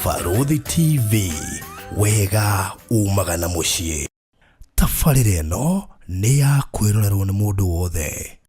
Farodhi TV, wega umagana muciĩ. Tabarĩra ĩno nĩ ya kwĩrorerwo nĩ mũndũ wothe.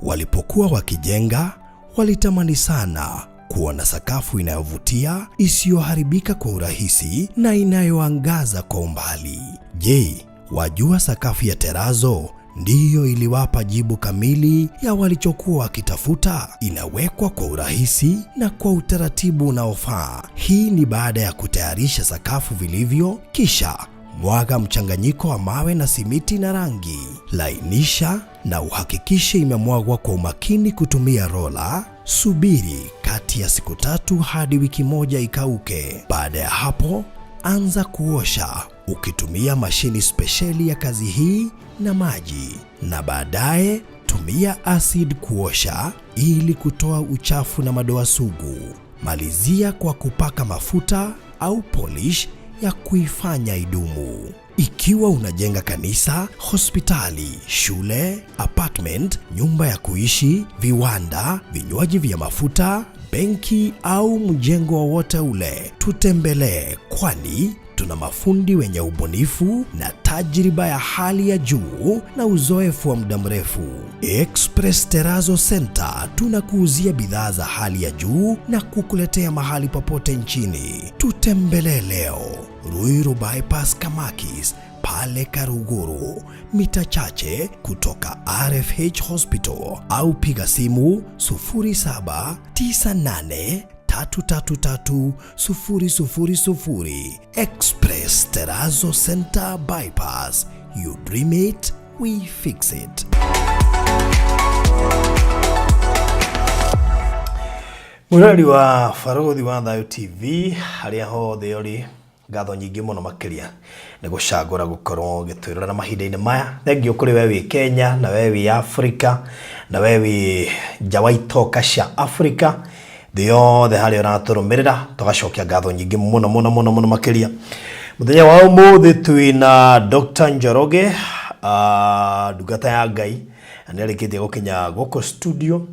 Walipokuwa wakijenga, walitamani sana kuona sakafu inayovutia, isiyoharibika kwa urahisi na inayoangaza kwa umbali. Je, wajua sakafu ya terazo ndiyo iliwapa jibu kamili ya walichokuwa wakitafuta? Inawekwa kwa urahisi na kwa utaratibu unaofaa. Hii ni baada ya kutayarisha sakafu vilivyo, kisha mwaga mchanganyiko wa mawe na simiti na rangi. Lainisha na uhakikishe imemwagwa kwa umakini kutumia rola. Subiri kati ya siku 3 hadi wiki 1 ikauke. Baada ya hapo, anza kuosha ukitumia mashini spesheli ya kazi hii na maji, na baadaye tumia acid kuosha ili kutoa uchafu na madoa sugu. Malizia kwa kupaka mafuta au polish ya kuifanya idumu. Ikiwa unajenga kanisa, hospitali, shule, apartment, nyumba ya kuishi, viwanda, vinywaji vya mafuta, benki au mjengo wowote ule, tutembelee, kwani tuna mafundi wenye ubunifu na tajriba ya hali ya juu na uzoefu wa muda mrefu. Express Terazo Center tunakuuzia bidhaa za hali ya juu na kukuletea mahali popote nchini. Tutembelee leo, Ruiru Bypass Kamakis, pale Karuguru, mita chache kutoka RFH Hospital, au piga simu 0798 333 Express Terazo Center Bypass. You dream it, we fix it. Murali wa Farodhi wa Thayo TV, haria hothe uri, ngatho nyingi muno makiria ni gucagura gukorwo gitwirora na mahinda-ini maya. Thengio kuri wewe Kenya, na wewe Africa, na wewe jawaitoka cia Africa. Thio the hali uraturumirira, tugacokia ngatho nyingi muno makiria. Muthenya wa umuthi twina Dr. Njoroge, ndungata ya Ngai, na arikitie gukinya goko studio.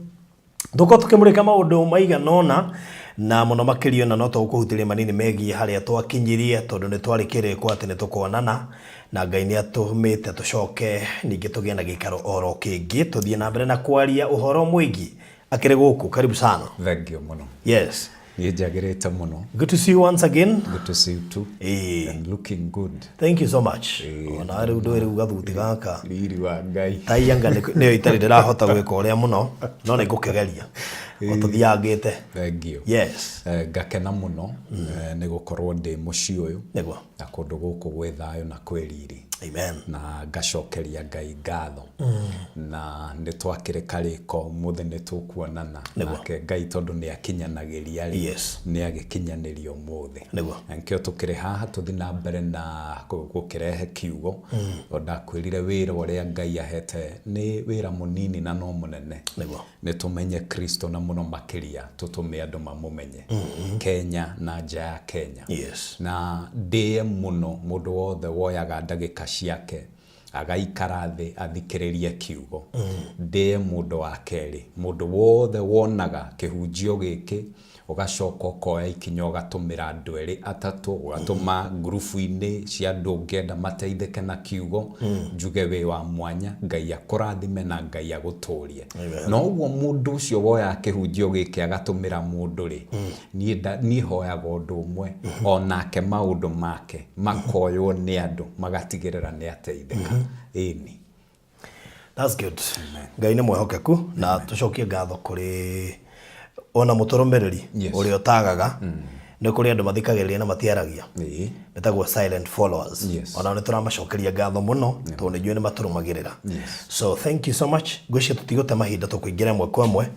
Tuko tukimurika maundu maiganona na muno makiria, na no tuguhutiria manini megi haria twakinyirie, tondu ni twarikire kwa ati ni tukonana na Ngai ni atumite tucoke ningi tugie na gikaro oro kingi, tuthie na mbere na kwaria uhoro mwingi akire guku. Karibu sana. Thank you muno. Yes. Nijagereta muno. Good to see you once again. Good to see you too. And looking good. Thank you so much. Ona ari udo eri ugathuti gaka. Riri wa Ngai. Tayanga ne itari ndirahota gwika uria muno, no ni ngukigeria. Otuthiangite. Thank you. Yes. Gakena muno ni gukorwo ndi muci uyu. Niguo. Na kundu guku gwe thayo na kwiriri. Amen. Na ngacokeria Ngai ngatho. Na ni twakire kariko muthe ni tukuonana. Nake Ngai tondu ni akinyanagiria ri. Yes. Ni agikinyaniria muthe. Niguo. Nkio tukire haha tuthi na mbere na gukirehe kiugo. Onda kwirire wira uria Ngai ahete ni wira munini na no munene. Niguo. Ni tumenye Kristo na muno makiria, tutume andu mamumenye. Kenya na nja ya Kenya. Yes. Na ndie muno mundu wothe woyaga ndagika ciake agaikara thi athikiririe kiugo. Ndie mundu wa keri, mundu wothe wonaga kihunjio giki ugacoka koya ikinyo gatumira andu eri atatu, ugatuma grupu-ini cia andu ngenda mateithike na kiugo, njuge we wa mwanya, Ngai akurathime na Ngai aguturie. No uguo mundu ucio woya kihunjio giki agatumira mundu ri, ni hoyaga undu umwe, onake maundu make makoywo ni andu magatigirira ni ateithika. Eni. That's good. Ngai ni mwihokeku, na tucokie ngatho kuri ona muturumiriri uri otagaga ni kuri andu mathikagiriria na matiaragia. Metagwo silent followers. Ona ni turamacokeria ngatho muno tondu njui ni maturumagirira. So thank you so much. Ngwicia tutigote mahinda tukuingira mwe kwa mwe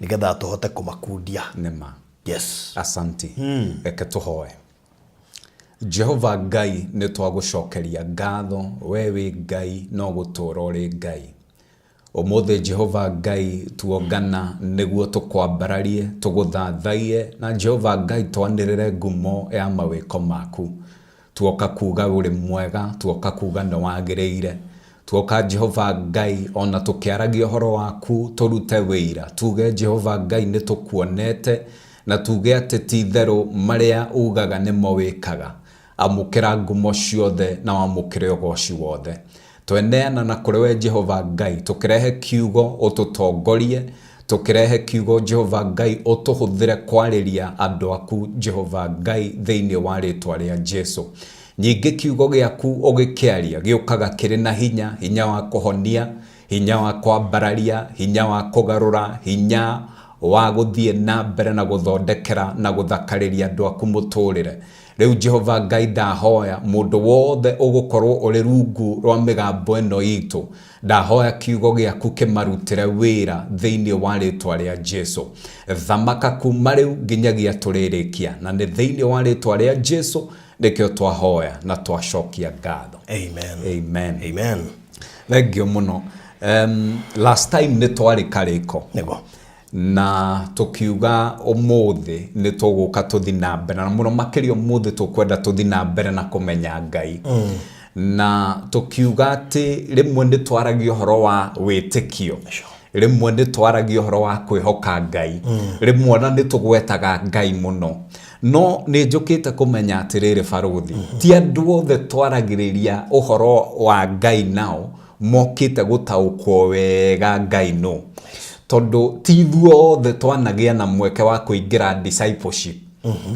nigetha tuhote kumakundia. Nema. Yes. Asante. Eke tuhoe. Jehova Ngai ni twagucokeria ngatho, wewe Ngai no gutura uri Ngai. Omothe Jehova Ngai tuongana niguo tukwambararie tuguthathaie, na Jehova Ngai twanirire ngumo ya mawiko maku. Tuoka kuga uri mwega, tuoka kuga no wagiriire, tuoka Jehova Ngai ona tukiaragia horo waku turute wira, tuge Jehova Ngai ni tukuonete na tuge ati ti theru maria ugaga nimo wikaga amukira ngumo ciothe na wamukire ugoci wothe tweneana na kuriwe Jehova Ngai tukirehe kiugo ututongorie tukirehe kiugo Jehova Ngai utuhuthire kwariria andu aku Jehova Ngai thiini wa ritwa ria Jesu nyingi kiugo giaku ugikiaria giukaga kiri na hinya wa kuhonia hinya wa kwambararia hinya wa kugarura hinya wa guthie na mbere na guthondekera na guthakariria andu aku muturire riu Jehova Ngai ndahoya mundu wothe ugukorwo uri rungu rwa migambo eno itu ndahoya kiugo giaku kimarutire wira thiini wa ritwa ria Jesu thamaka kuma riu nginyagia turirikia na ni thiini wa ritwa ria Jesu nikio twahoya na twashokia ngatho. Amen. Amen. Amen. Thengio muno. Last time ni twari kariko nego na tukiuga umuthi ni tuguka tuthi na mbere na muno makiri umuthi tukwenda tuthi na mbere na kumenya Ngai na tukiuga ati rimwe ndi twaragio horo wa witikio rimwe ndi twaragio horo wa kwihoka Ngai rimwe na ndi tugwetaga Ngai muno no ni njukite kumenya atiriri baruthi ti andu othe twaragiriria uhoro wa Ngai nao mokite gutaukwo wega Ngai no tondu ti ithuothe twanagia na mweke wa kuingira discipleship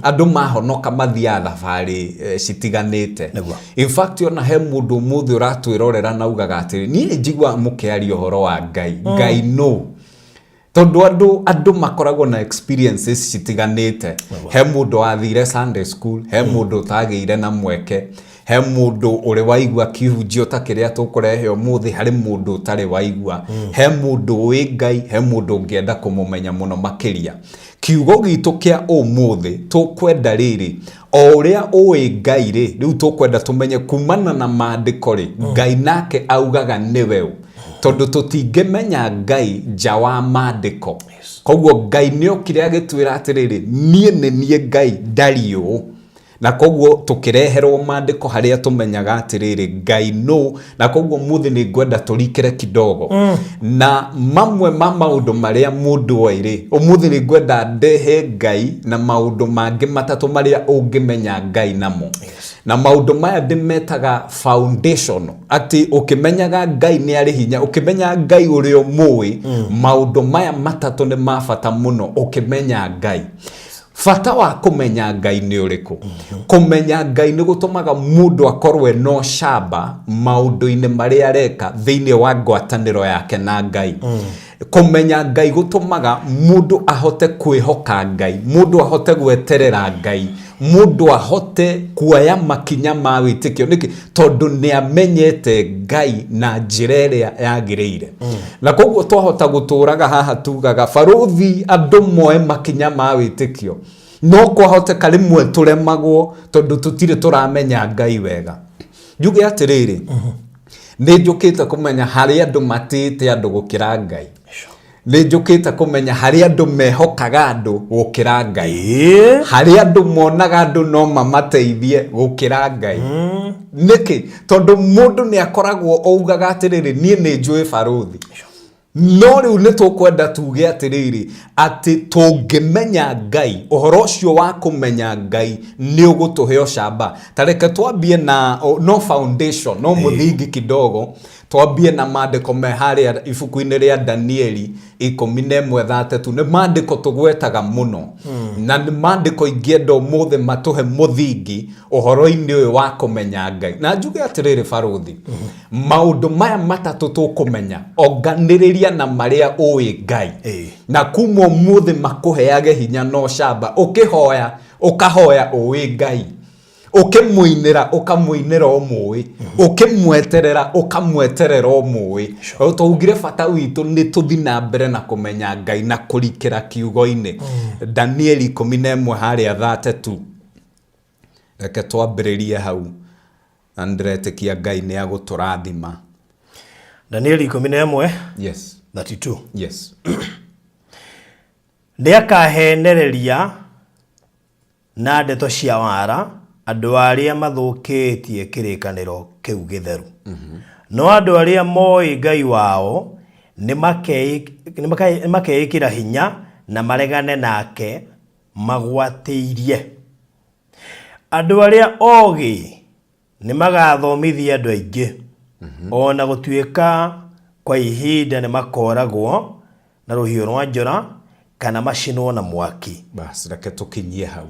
andu mahonoka mathia thabari citiganite in fact ona he mundu muthi uratwirorera na ugaga atiri ni njigwa mukiario horo wa Ngai no tondu andu makoragwo na experiences citiganite he mundu athire Sunday school he mundu tagiire na mweke he mundu uri waigwa kihunjio takiria tukurehe umuthi hari mundu tari waigwa he mundu wi Ngai he mundu ngienda kumumenya muno makiria kiugo gitu kia umuthi tukwenda riri o uria uwi Ngai ri riu tukwenda tumenye kumana na maandiko ri Ngai nake augaga niwe tondu tutingimenya Ngai nja wa maandiko koguo Ngai ni okire agitwira atiriri nie Ngai ndario na koguo tukireherwo maandiko haria tumenyaga atiriri Ngai no na koguo muthi ni ngwenda turikire kidogo na mamwe maundu maria mundu wairi umuthi ni ngwenda ndehe Ngai na maundu mangi matatu maria ungimenya Ngai namo na maundu maya ndimetaga foundation ati ukimenyaga Ngai ni ari hinya ukimenya Ngai urio mui maundu maya matatu ni mabata muno ukimenya Ngai fata wa kumenya Ngai ni uriku kumenya Ngai ni gutumaga mundu akorwe no shaba maundu-ine maria areka thiini wa ngwataniro yake na Ngai kumenya Ngai gutumaga mundu ahote kwihoka Ngai mundu ahote gweterera Ngai mundu ahote kuoya makinya ma witikio niki tondu ni amenyete Ngai na njira iria yagiriire na koguo twahota guturaga haha tugaga baruthi andu moe makinya ma witikio no kwahote karimwe turemagwo tondu tutire turamenya Ngai wega njuge atiriri ni njukite kumenya hari andu matite andu gukira Ngai ni njukite kumenya hari andu mehokaga andu gukira Ngai hari andu monaga andu no mamateithie gukira Ngai niki tondu mundu ni akoragwo ougaga atiriri nie ni njui baruthi no riu ni tukwenda tuge atiriri ati tungimenya Ngai uhoro ucio wa kumenya Ngai ni ugutuheo shamba tareke twambie na no foundation no muthingi kidogo twambie na maandiko me haria ibuku-ini ria Danieli 11:3 ni maandiko tugwetaga muno na ni maandiko ingienda umuthi matuhe muthingi uhoro-ini uyu wa kumenya Ngai na njuge atiriri baruthi maundu maya matatu tukumenya oganiriria na maria uwi Ngai na kuma umuthi makuheage hinya no shamba ukihoya ukahoya uwi Ngai ukimuinira ukamuinira omui ukimweterera ukamweterera omui tugire fata witu ni tuthi na mbere na kumenya Ngai na kurikira kiugo-ini Danieli 11 haria 32 reke twambiririe hau andretikia Ngai ni aguturathima Danieli 11 yes 32 yes ndiakahenereria na ndeto cia wara andu aria mathukitie kirikaniro kiu githeru no andu aria moi Ngai wao ni makeikira hinya na maregane nake magwatĩirie. Andũ arĩa ogĩ nĩ magathomithia andũ aingĩ. Ona gũtuĩka kwa ihinda nĩ makoragwo na rũhiũ rwa njora kana macinwo na mwaki. Basi reke tukinyie hau.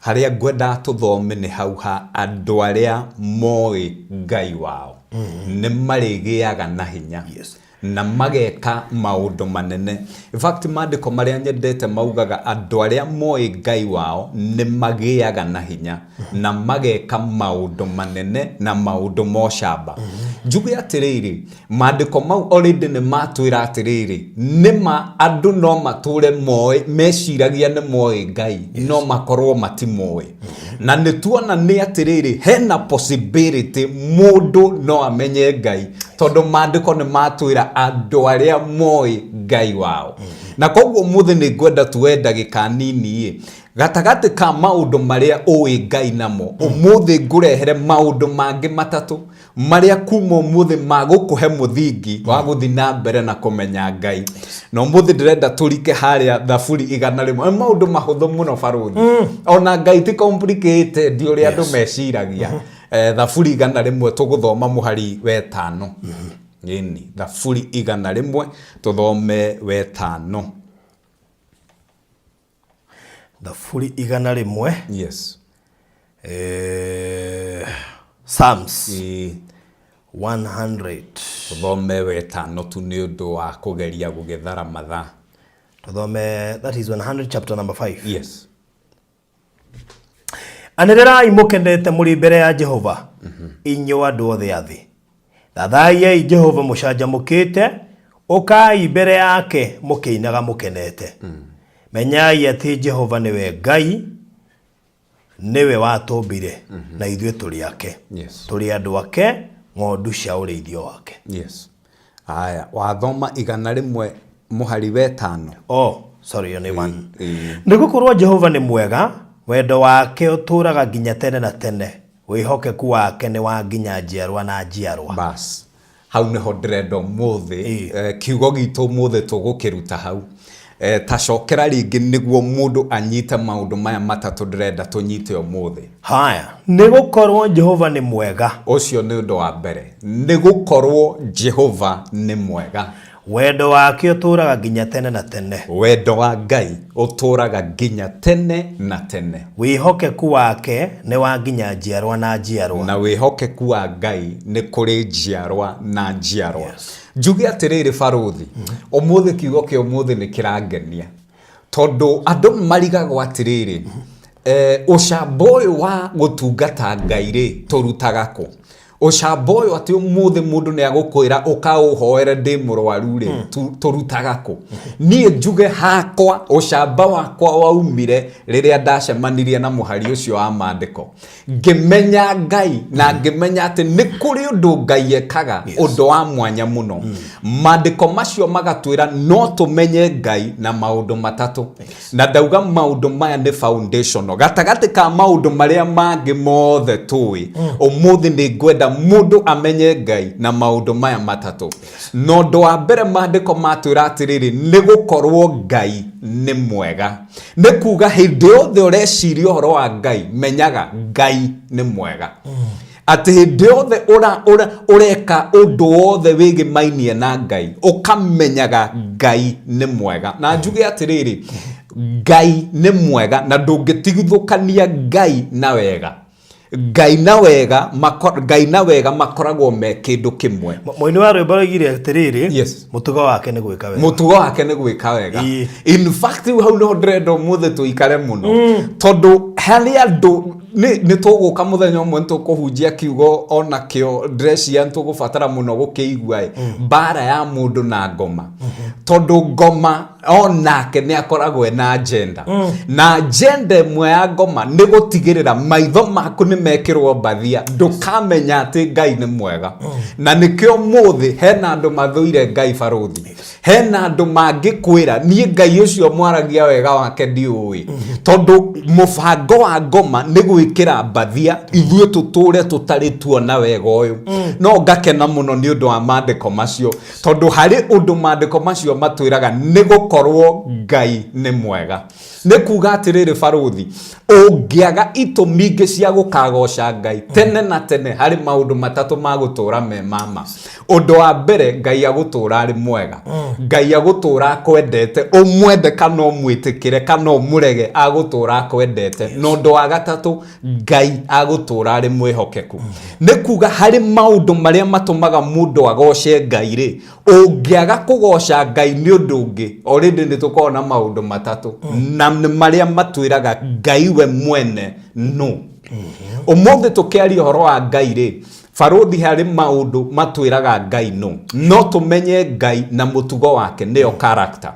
Harĩa ngwenda tuthome nĩ hau ha andũ arĩa moĩ Ngai wao. Nĩ marĩgĩaga na hinya. Na mageka maũndũ manene. In fact, maandĩko marĩa nyendete maugaga andũ arĩa moĩ Ngai wao nĩ magĩaga na hinya na mageka maũndũ manene na maũndũ mocamba. Njuge atĩrĩrĩ, maandĩko mau already nĩ matwĩra atĩrĩrĩ, nĩma andũ no matũre moĩ, meciragia nĩ moĩ Ngai, no makorwo matimoĩ. Na nĩ tuona nĩ atĩrĩrĩ, hena possibility mũndũ no amenye Ngai, tondũ maandĩko nĩ matwĩra andũ arĩa moĩ Ngai wao. Na koguo mũthĩ nĩ ngwenda tuwe ndagĩka nini gatagatĩ ka maũndũ marĩa ũĩ Ngai namo, ũmũthĩ ngũrehere maũndũ mangĩ matatũ marĩa kuma ũmũthĩ magũkũhe mũthingi wa gũthiĩ na mbere na kũmenya Ngai. Na ũmũthĩ ndĩrenda tũrike harĩa Thaburi 100. Maũndũ mahũthũ mũno barũthi. Ona Ngai ti complicated ũrĩa andũ meciragia. Thaburi 100 tũgũthoma mũhari wa 5. Nini, Thaburi 100 tũthome wa 5. Thaburi 100. Yes. Psalms 100. Tũthome wa 5 tu nĩ ũndũ wa kũgeria gũgethara mathaa. Tũthome, that is 100 chapter number 5. Yes. Anĩrĩrai mũkenete mũrĩ mbere ya Jehova, inyuĩ andũ othe a thĩ. Thathaiai Jehova mũcanjamũkĩte, ũkai mbere yake mũkĩinaga mũkenete. Menyai atĩ Jehova nĩwe Ngai, nĩwe watũmbire, na ithuĩ tũrĩ ake. Tũrĩ andũ ake, ng'ondu cia ũrĩithio wake. Yes. Aya, wathoma 100 mũhari wa 5. Oh, sorry, only one. Nĩgũkorwo Jehova nĩ mwega, wendo wake ũtũraga nginya tene na tene. Wĩhokeku wake nĩ wa nginya njiarwa na njiarwa. Bas. Hau nĩho ndĩrenda ũmũthĩ, kiugo gitũ ũmũthĩ tũgũkĩruta hau. Tacokera rĩngĩ nĩguo mũndũ anyite maũndũ maya matatũ ndĩrenda tũnyite ũmũthĩ. Haya, nĩgũkorwo Jehova nĩ mwega. Ũcio nĩ ũndũ wa mbere. Nĩgũkorwo Jehova nĩ mwega. Wendo wake ũtũraga nginya tene na tene. Wendo wa Ngai ũtũraga nginya tene na tene. Wĩhokeku wake nĩ wa nginya njiarwa na njiarwa. Na wĩhokeku wa Ngai nĩ kũrĩ njiarwa na njiarwa. Njuge atĩrĩrĩ barũthi, ũmũthĩ kiugo kĩa ũmũthĩ nĩ kĩrangenia. Tondũ andũ marigagwo atĩrĩrĩ, ũcamba ũyũ wa gũtungata Ngai rĩ tũrutaga kũ? Ũcamba ũyũ atĩ ũmũthĩ mũndũ nĩ agũkwĩra ũkaũhoere ndĩ mũrwaru rĩ tũrutaga kũ? Niĩ njuge hakwa ũcamba wakwa waumire rĩrĩa ndacemanirie na mũhari ũcio wa maandĩko. Ngĩmenya Ngai na ngĩmenya atĩ nĩ kũrĩ ũndũ Ngai ekaga ũndũ wa mwanya mũno. Maandĩko macio magatwĩra no tũmenye Ngai na maũndũ matatũ. Na ndauga maũndũ maya nĩ foundational. Gatagatĩ ka maũndũ marĩa mangĩ mothe tũĩ, ũmũthĩ nĩ ngwenda mũndũ amenye Ngai na maũndũ maya matatũ. No ũndũ wa mbere maandĩko matwĩra atĩrĩrĩ, nĩ gũkorwo Ngai nĩ mwega. Nĩ kuga hĩndĩ yothe ũreciria ũhoro wa Ngai, menyaga Ngai nĩ mwega. Atĩ hĩndĩ yothe ũreka ũndũ wothe wĩgĩmainie na Ngai, ũkamenyaga Ngai nĩ mwega. Na njuge atĩrĩrĩ, Ngai nĩ mwega na ndũngĩtigithũkania Ngai na wega. Ngai na wega makoragwo me kĩndũ kĩmwe. Mũini wa rwĩmbo roigire atĩrĩrĩ, mũtugo wake nĩ gwĩka wega. Mũtugo wake nĩ gwĩka wega. In fact, hau no ndĩrenda ũmũthĩ tũikare mũno. Tondũ harĩ andũ nĩ tũgũka mũthenya ũmwe tũkũhunjia kiugo ona kĩo ndĩreciria tũgũbatara mũno gũkĩigua mbara ya mũndũ na ngoma. Tondũ ngoma onake nĩ akoragwo na agenda. Na agenda ĩmwe ya ngoma nĩ gũtigĩrĩra maitho maku nĩ mekĩrwo mbathia, ndũkamenya atĩ Ngai nĩ mwega. Na nĩkĩo mũthĩ hena andũ mathũire Ngai barũthi. Hena andũ mangĩkwĩra niĩ Ngai ũcio mwaragia wega wake ndiũĩ. Tondũ mũbango wa ngoma nĩ gwikira mbathia ithuĩ tũtũre tũtarĩ tuona wega ũyũ. No ngakena mũno nĩ ũndũ wa mandĩko macio, tondũ harĩ ũndũ mandĩko macio matwĩraga nĩ gũkorwo Ngai nĩ mwega. Nĩ kuga atĩrĩrĩ barũthi, ũngĩaga itũmi ingĩ cia gũkagoca Ngai tene na tene harĩ maũndũ matatũ ma gũtũra me mama. Ũndũ wa mbere, Ngai agũtũra arĩ mwega. Ngai agũtũra akwendete, ũmwende kana ũmwĩtĩkĩre kana ũmũrege, agũtũra akwendete. Na ũndũ wa gatatũ, Ngai agũtũra arĩ mwĩhokeku. Nĩ kuga harĩ maũndũ marĩa matũmaga mũndũ agoce Ngai rĩ, ũngĩaga kũgoca Ngai nĩ ũndũ ũngĩ, already nĩ tũkoragwo na maũndũ matatũ na marĩa matwĩraga Ngai we mwene no. Ũmũthĩ tũkĩaria ũhoro wa Ngai rĩ, barũthi harĩ maũndũ matwĩraga Ngai no. No tũmenye Ngai na mũtugo wake, nĩyo character.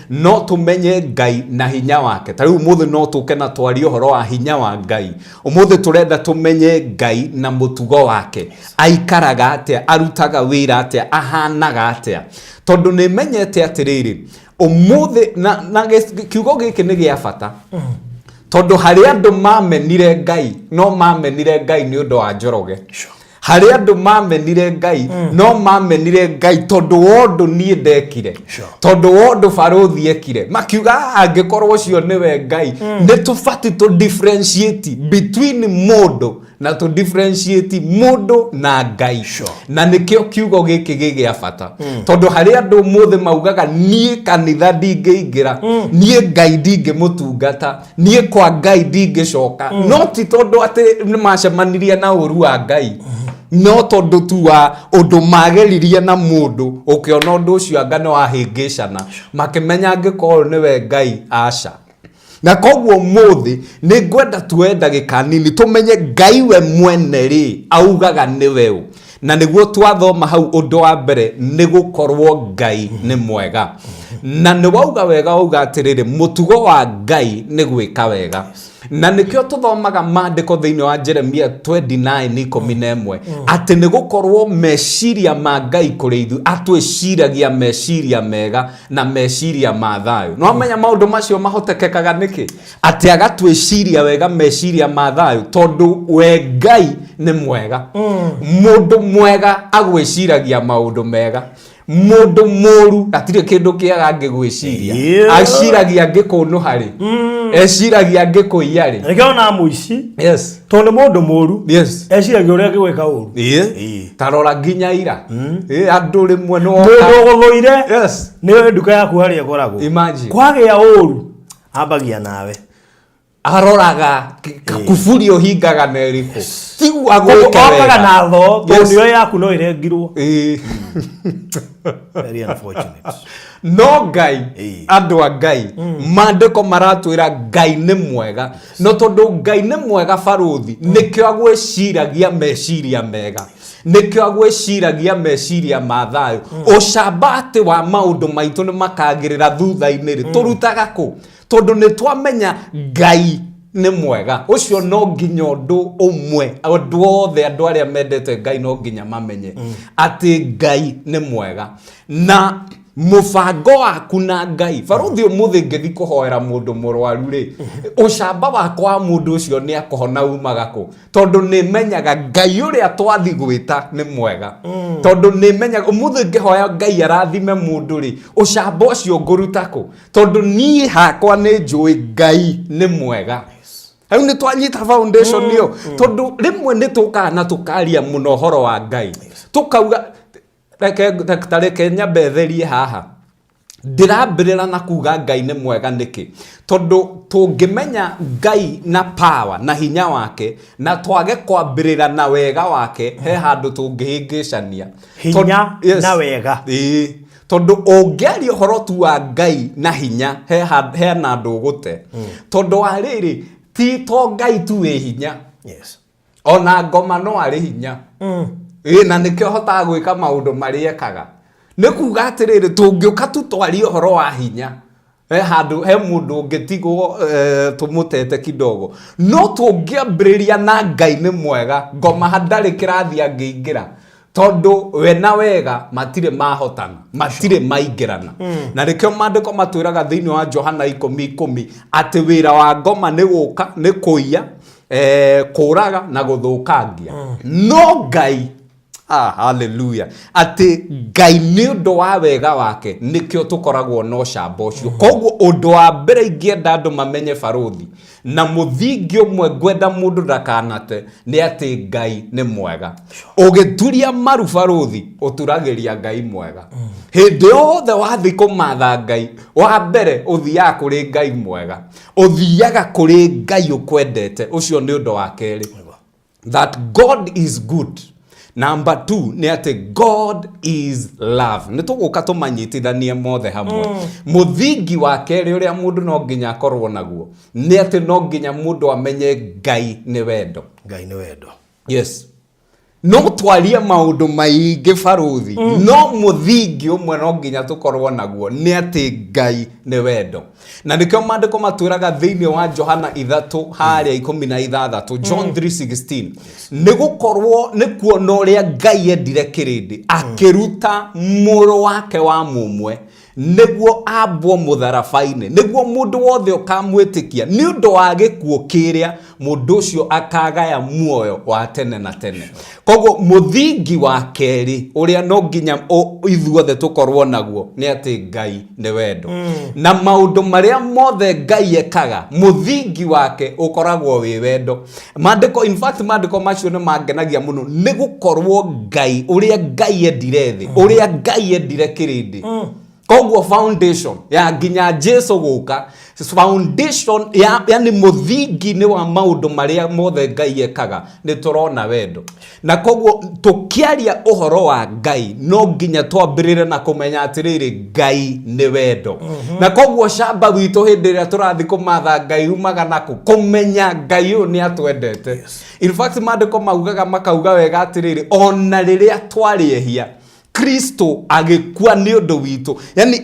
No tũmenye Ngai na hinya wake. Ta rĩu ũmũthĩ no tũke na twarie ũhoro wa hinya wa Ngai. Ũmũthĩ tũrenda tũmenye Ngai na mũtugo wake. Aikaraga atĩa, arutaga wĩra atĩa, ahanaga atĩa. Tondũ nĩ menyete atĩrĩrĩ, ũmũthĩ na kiugo gĩkĩ nĩ gĩa bata. Tondũ harĩ andũ mamenire Ngai, no mamenire Ngai nĩ ũndũ wa Njoroge. Harĩ andũ mamenire Ngai, no mamenire Ngai tondũ wondũ niĩ ndekire. Tondũ wondũ barũthi ekire. Makiuga angĩkorwo ũcio nĩwe Ngai, nĩ tũbati to differentiate between mũndũ na to differentiate mũndũ na Ngai. Na nĩkĩo kiugo gĩkĩ gĩgĩa bata. Tondũ harĩ andũ mũthĩ maugaga niĩ kanitha ndingĩingĩra, niĩ Ngai ndingĩmũtungata, niĩ kwa Ngai ndingĩcoka. No ti tondũ atĩ nĩ macemanirie na ũru wa Ngai. No tondũ tu wa ũndũ mageririe na mũndũ, ũkĩona ũndũ ũcio anga nĩ wahĩngĩcana, makĩmenya angĩkorwo nĩwe Ngai aca. Na koguo mũthĩ nĩ ngwenda tuoe ndagĩka nini tũmenye Ngai we mwene rĩ augaga nĩwe ũ. Na nĩguo twathoma hau ũndũ wa mbere nĩ gũkorwo Ngai nĩ mwega. Na nĩ wauga wega wauga atĩrĩrĩ, mũtugo wa Ngai nĩ gwĩka wega. Na nĩkĩo tũthomaga mandĩko thĩinĩ wa Jeremia 29:11 atĩ nĩ gũkorwo meciria ma Ngai kũrĩ ithuĩ, atwĩciragia meciria mega na meciria ma thayũ. No amenya maũndũ macio mahotekekaga nĩkĩ? Atĩ agatwĩciria wega meciria ma thayũ tondũ we Ngai nĩ mwega. Mũndũ mwega agwĩciragia maũndũ mega. Mũndũ mũru atirĩ kĩndũ kĩega angĩgwĩciria. Aciragia angĩkũnũ harĩ. Eciragia angĩkũiya rĩ. Nĩkĩo na mũici. Yes. Tondũ mũndũ mũru. Yes. Eciragia ũrĩa angĩgwĩka ũru. Tarora nginya ira. Andũ rĩmwe no mũndũ ũgũthũire. Yes. Nĩ nduka yaku harĩa ĩkoragwo. Imagine. Kwagĩa ũru ambagia nawe. Aroraga kuburi ũhingaga na ĩrĩkũ. Tigua gwĩka wega na tho tondũ nĩyo yaku no ĩrengirwo. Very unfortunate. No Ngai, andũ a Ngai, mandĩko maratwĩra Ngai nĩ mwega. No tondũ Ngai nĩ mwega barũthi, nĩkĩo agwĩciragia meciria mega. Nĩkĩo agwĩciragia meciria ma thayũ. Ũcamba atĩ wa maũndũ maitũ nĩ makagĩrĩra thutha-inĩ rĩ, tũrutaga kũ? Tondũ nĩ twamenya Ngai nĩ mwega. Ũcio no nginya ũndũ ũmwe, andũ othe andũ arĩa mendete Ngai no nginya mamenye atĩ Ngai nĩ mwega. Na mũbango waku na Ngai, barũthi ũmũthĩ ngĩthi kũhoera mũndũ mũrwaru rĩ, ũcamba wakwa wa mũndũ ũcio nĩ akũhona umaga kũ? Tondũ nĩ menyaga Ngai ũrĩa twathi gwĩta nĩ mwega. Tondũ nĩ menyaga ũmũthĩ ngĩhoya Ngai arathime mũndũ rĩ, ũcamba ũcio ngũruta kũ? Tondũ niĩ hakwa nĩ njũĩ Ngai nĩ mwega. Hau nĩ twanyita foundation ĩyo. Tondũ rĩmwe nĩ tũkaga na tũkaria mũno ũhoro wa Ngai. Tũkauga reke nyambe therie haha. Ndĩrambĩrĩra na kuga Ngai nĩ mwega nĩkĩ? Tondũ tũngĩmenya Ngai na power na hinya wake na twage kwambĩrĩra na wega wake, he handũ tũngĩhĩngĩcania. Hinya na wega. Tondũ ũngĩaria ũhoro tu wa Ngai na hinya, he na ndũgũte. Tondũ wa rĩrĩ, ti to Ngai tu wĩ hinya. Yes. Ona ngoma no arĩ hinya. Na nĩkĩo hotaga gwĩka maũndũ marĩa ekaga. Nĩ kuga atĩrĩrĩ, tũngĩũka tu twarie ũhoro wa hinya, he mũndũ ũngĩtigwo tũmũtete kidogo. No tũngĩambĩrĩria na Ngai nĩ mwega, ngoma ndarĩ kĩrathi angĩingĩra. Tondũ we na wega matirĩ mahotana, matirĩ maingĩrana. Na nĩkĩo mandĩko matwĩraga thĩinĩ wa Johana 10:10 atĩ wĩra wa ngoma nĩ gũka, nĩ kũiya, kũraga na gũthũkangia. No Ngai, hallelujah, ati Ngai nĩ ũndũ wa wega wake nĩkĩo tũkoragwo no camba ũcio. Koguo ũndũ wa mbere ingĩenda andũ mamenye barothi na mũthingi ũmwe ngwenda mũndũ ndakanate nĩ atĩ Ngai nĩ mwega. Ũgĩturia maru barothi ũturagĩria Ngai mwega. Hĩndĩ yothe wathi kũmatha Ngai, wa mbere ũthiaga kũrĩ Ngai mwega, ũthiaga kũrĩ Ngai ũkwendete. Ũcio nĩ ũndũ wa kerĩ, that God is good. Number 2 nĩ atĩ God is love. Nĩ tũgũka tũmanyitithanie mothe hamwe. Mũthingi wa kerĩ ũrĩa mũndũ no nginya akorwo naguo nĩ atĩ no nginya mũndũ amenye Ngai nĩ wendo. Ngai nĩ wendo. Yes. No twarie maũndũ maingĩ barothi, no mũthingi ũmwe no nginya tũkorwo naguo nĩ atĩ Ngai nĩ wendo. Na nĩkĩo maandĩko matwĩraga thĩinĩ wa Johana 3 harĩa 16, John 3:16, nĩ gũkorwo nĩ kuona ũrĩa Ngai endire kĩrĩndĩ akĩruta mũrũ wake wa mũmwe nĩguo ambwo mũtharabai-inĩ, nĩguo mũndũ wothe ũkamwĩtĩkia nĩ ũndũ wa gĩkuũ kĩrĩa mũndũ ũcio akagaya muoyo wa tene na tene. Koguo mũthingi wa kerĩ ũrĩa no nginya ithuothe tũkorwo naguo nĩ atĩ Ngai nĩ wendo. Na maũndũ marĩa mothe Ngai ekaga mũthingi wake ũkoragwo wĩ wendo. Maandĩko, in fact maandĩko macio nĩ mangenagia mũno nĩ gũkorwo Ngai ũrĩa Ngai endire thĩ, ũrĩa Ngai endire kĩrĩndĩ. Koguo foundation ya nginya Jesu gũka, foundation yani mũthingi-inĩ wa maũndũ marĩa mothe Ngai ekaga nĩ tũrona wendo. Na koguo tũkĩaria ũhoro wa Ngai no nginya twambĩrĩre na kũmenya atĩrĩrĩ Ngai nĩ wendo. Na koguo camba witũ hĩndĩ ĩrĩa tũrathi kũmatha Ngai umaga naku kũmenya Ngai ũyũ nĩ atwendete. In fact maandĩko maugaga makauga wega atĩrĩrĩ, ona rĩrĩa twarĩehia Kristo agĩkua nĩ ũndũ witũ. Yani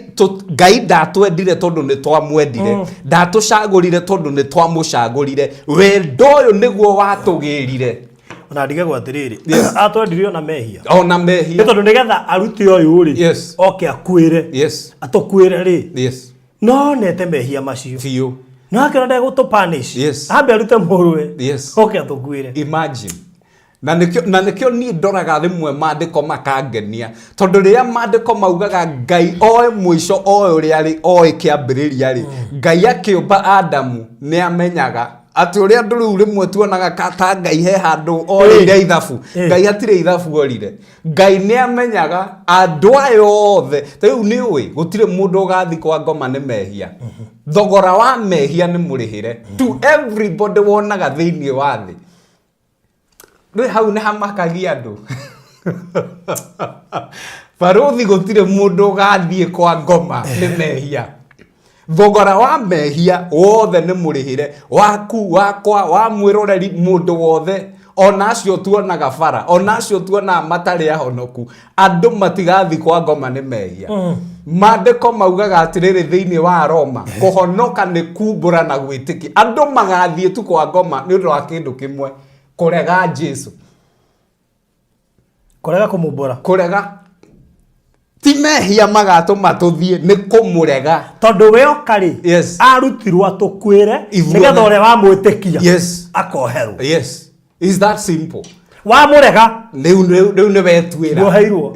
Ngai ndatwendire tondũ nĩ twamwendire, ndatũcagũrire tondũ nĩ twamũcagũrire. Wendo ũyũ nĩguo watũgĩrire. Ona ndigagwo atĩrĩrĩ, atwendirie ona mehia. Ona mehia. Tondũ nĩgetha arute ũyũ rĩ, oke akuĩre. Yes. Atũkuĩre rĩ. Yes. No nete mehia macio. Biũ. No akĩrenda gũtũpunish. Yes. Ambe arute mũrũwe. Yes. Oke atũkuĩre. Imagine. Na nĩkĩo niĩ ndoraga rĩmwe maandĩko makangenia tondũ rĩrĩa maandĩko maugaga Ngai oe mũico oe ũrĩa arĩ oe kĩambĩrĩria rĩ, Ngai akĩũmba Adamu nĩ amenyaga atĩ ũrĩa andũ rĩu rĩmwe tuonaga ta Ngai he handũ orĩire ithabu. Ngai hatirĩ ithabu orire. Ngai nĩ amenyaga andũ aya othe. Rĩu nĩ ũĩ gũtirĩ mũndũ ũgathi kwa ngoma nĩ mehia. Thogora wa mehia nĩ mũrĩhĩre. To everybody wonaga thĩinĩ wa thĩ. Rĩu hau nĩ hamakagia andũ. Barothi gũtirĩ mũndũ ũgathiĩ kwa ngoma nĩ mehia. Thogora wa mehia wothe nĩ mũrĩhĩre. Waku, wakwa, wa mwĩroreri, mũndũ wothe. Ona acio tuonaga bara, ona acio tuonaga matarĩ ahonoku. Andũ matigathi kwa ngoma nĩ mehia. Maandĩko maugaga atĩrĩrĩ thĩinĩ wa Roma, kũhonoka nĩ kumbũra na gwĩtĩkia. Andũ magathiĩ tu kwa ngoma nĩ ũndũ wa kĩndũ kĩmwe, kũrega Jesu. Kũrega kũmũmbũra. Kũrega. Ti mehia magatũma tũthiĩ nĩ kũmũrega. Tondũ we okarĩ arutirwo atũkuĩre nĩgetha ũrĩa wamwĩtĩkia akoherwo. Yes. Is that simple? Wamũrega rĩu nĩ wetuĩra. Woheirwo.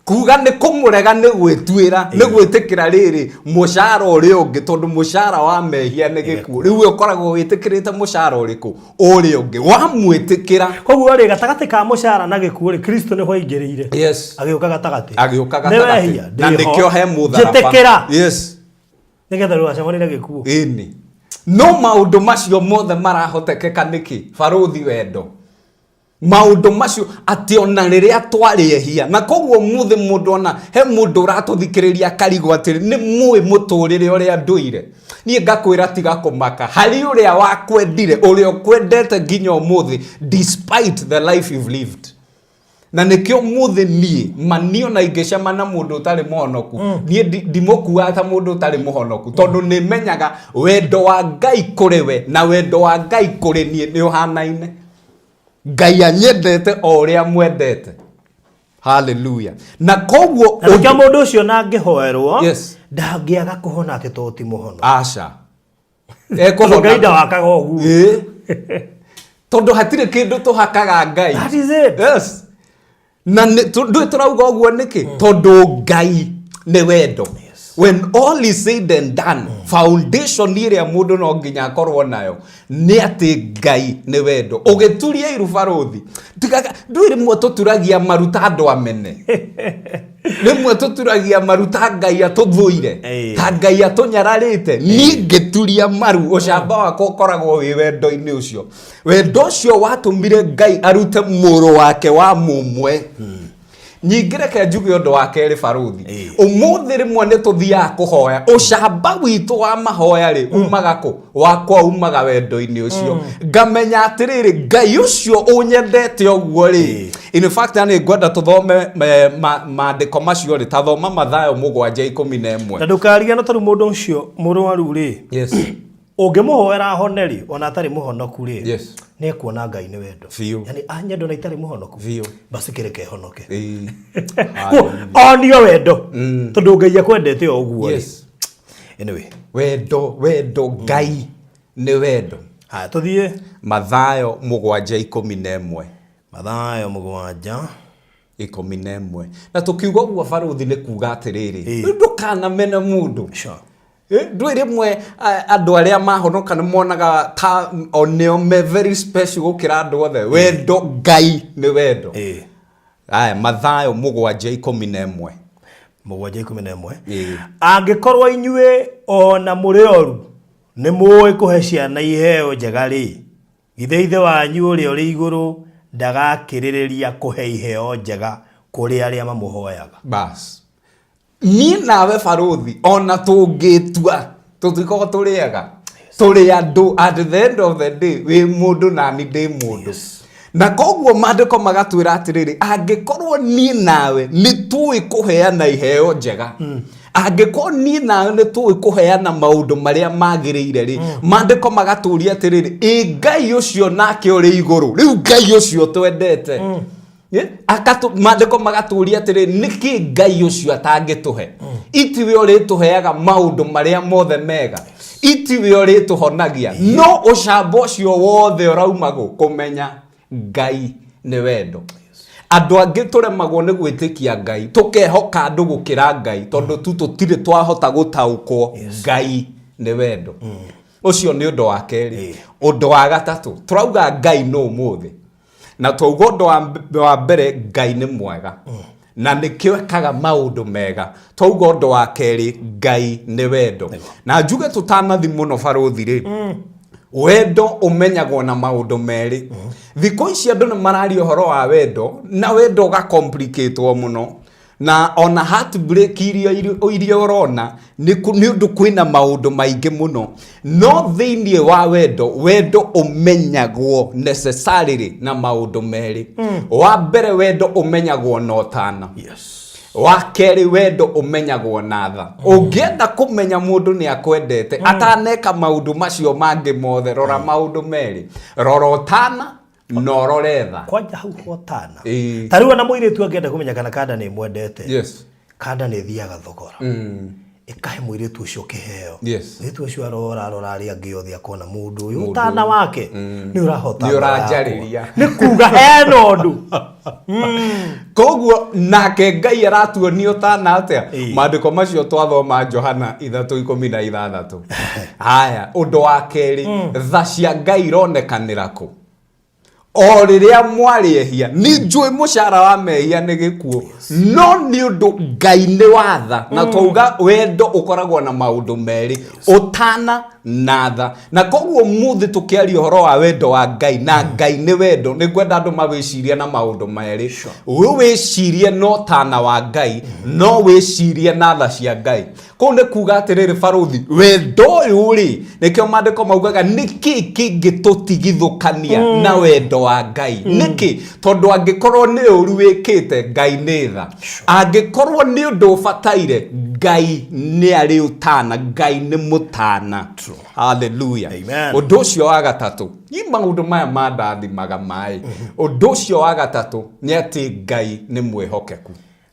Kuga nĩ kũmũrega nĩ gwĩtuĩra, nĩ gwĩtĩkĩra rĩrĩ mũcara ũrĩa ũngĩ tondũ mũcara wa mehia nĩ gĩkuũ. Rĩu ũkoragwo wĩtĩkĩrĩte mũcara ũrĩkũ ũrĩa ũngĩ wamwĩtĩkĩra. Koguo rĩ gatagatĩ ka mũcara na gĩkuũ rĩ Kristo nĩho aingĩrĩire. Yes. Agĩũka gatagatĩ. Agĩũka gatagatĩ. Na nĩkĩo he mũtharaba. Njĩtĩkĩra. Yes. Nĩgetha rũgacemanire gĩkuũ. Ĩni. No maũndũ macio mothe marahotekeka nĩkĩ? Barothi wendo. Maũndũ macio atĩ ona rĩrĩa twarĩehia. Na koguo mũthĩ mũndũ ona he mũndũ ũratũthikĩrĩria karigwo atĩ nĩ mũĩ mũtũrĩre ũrĩa ndũire. Niĩ ngakwĩra tiga kũmaka. Harĩ ũrĩa wakwendire, ũrĩa ũkwendete nginya ũmũthĩ despite the life you've lived. Na nĩkĩo mũthĩ niĩ maniona ingĩcema na mũndũ ũtarĩ mũhonoku. Niĩ ndimũkuaga ta mũndũ ũtarĩ mũhonoku tondũ nĩmenyaga wendo wa Ngai kũrĩ we na wendo wa Ngai kũrĩ niĩ nĩ ũhanaine. Ngai anyendete o ũrĩa mwendete. Hallelujah. Na koguo ũrĩa mũndũ ũcio na angĩhoerwo ndangĩaga kũhona atĩ to ti mũhono. Aca. Ngai ndawakaga ũguo. Tondu hatire kindu tuhakaga Ngai. That is it. Yes. Na ndu turauga uguo niki tondu Ngai ni wendo. When all is said and done, foundation iria mundu no nginya akorwo nayo ni ati Ngai ni wendo. Ugituria irubaruthi tigaga ndwire mwe tuturagia maruta andu amene. Rimwe tuturagia maruta Ngai atuthuire ta Ngai atunyararite ni ngituria maru ucamba wako ukoragwo wi wendo-ini ucio. Wendo ucio watumire Ngai arute muru wake wa mumwe. Nyingire ke njuge undu wa keri baruthi umuthi rimwe ni tuthia kuhoya ucamba witu wa mahoya ri umaga ku wakwa umaga wendo-ini ucio ngamenya atiriri Ngai ucio unyendete oguo ri. In fact ani ngwenda tuthome maandiko macio ri tathoma Mathayo 7:11 na ndukariga no taru mundu ucio murwaru ri yes ungimuhoera honeri ona atari muhonoku ri yes ni kuona Ngai ni wendo yani anyendo na itari muhonoku basi kireke honoke onio wendo tondu Ngai akwendete oguo yes anyway wendo Ngai ni wendo. Ha tuthie Mathayo 7:11 Mathayo 7:11 na tukiuga uguo baruthi ni kuga atiriri ndukana mena mundu ndwire mwe andu aria mahonoka ni monaga ta oneo me very special gukira andu othe wendo Ngai ni wendo. Aya Mathayo 7:11 angikorwo inyue ona muri oru ni muwe kuhe ciana iheo njega ri githe wanyu uri uri iguru ndagakiririria kuhe iheo njega kuri aria mamuhoyaga. Bas ni nawe baruthi ona tungitua tutiko turiaga turi andu at the end of the day we mundu na ni ndi mundu na koguo maandiko magatwira atiriri angikorwo ni nawe ni tui kuheana iheo njega angikorwo ni nawe ni tui kuheana maundu maria magiriire ri maandiko magaturia atiriri Ngai ucio nake uri iguru riu Ngai ucio twendete maandiko magaturia atiriri niki Ngai ucio atangituhe itiwe uri tuheaga maundu maria mothe mega itiwe uri tuhonagia no ucamba ucio wothe uraumago kumenya Ngai ni wendo. Andu angi turemagwo ni gwitikia Ngai tukehoka andu gukira Ngai tondu tutire twahota gutaukwo Ngai ni wendo. Ucio ni undu wa keri. Undu wa gatatu turauga Ngai no muthi na twauga undu wa mbere Ngai ni mwega na nikio ekaga maundu mega. Twauga undu wa keri Ngai ni wendo na njuge tutanathi muno baruthi ri wendo umenyagwo na maundu meri. Thiko ici andu ni marari uhoro wa wendo na wendo ga complicate muno na ona heartbreak iria urona ni undu kwina maundu maingi muno no thiini wa wendo umenyagwo necessarily na maundu meri. Wa mbere wendo umenyagwo na utana. Wa keri wendo umenyagwo na tha. Ungienda kumenya mundu ni akwendete ataneka maundu macio mangi mothe rora maundu meri rora utana no roretha kwanja hau utana tariwa na muiritu angienda kumenya kana kanda ni mwendete kanda ni thiaga thogora ikahe muiritu ucio kiheo muiritu ucio arora ari angi othe akona mundu uyu utana wake ni urahota ni uranjariria ni kuga hena undu koguo nake Ngai aratuonia utana atia maandiko macio twathoma Johana 3:16 haya undu wa keri tha cia Ngai ironekanira ku o riria mwariehia ni njui mucara wa mehia ni gikuo no ni undu Ngai ni watha na twauga wendo ukoragwo na maundu meri utana na tha na koguo muthi tukiaria uhoro wa wendo wa Ngai na Ngai ni wendo ni gwenda andu mawiciria na maundu meri we wicirie no tana wa Ngai no wicirie na tha cia Ngai ko ne kuga atiriri baruthi wendo uyu ri nikio maandiko maugaga niki kingitutigithukania na wendo wa Ngai niki tondu angikorwo ni uru wikite Ngai ni tha angikorwo ni undu bataire Ngai ni ari utana Ngai ni mutana. Hallelujah. Undu ucio wa gatatu ni maundu maya mandathimaga mai undu ucio wa gatatu ni ati Ngai ni mwihokeku.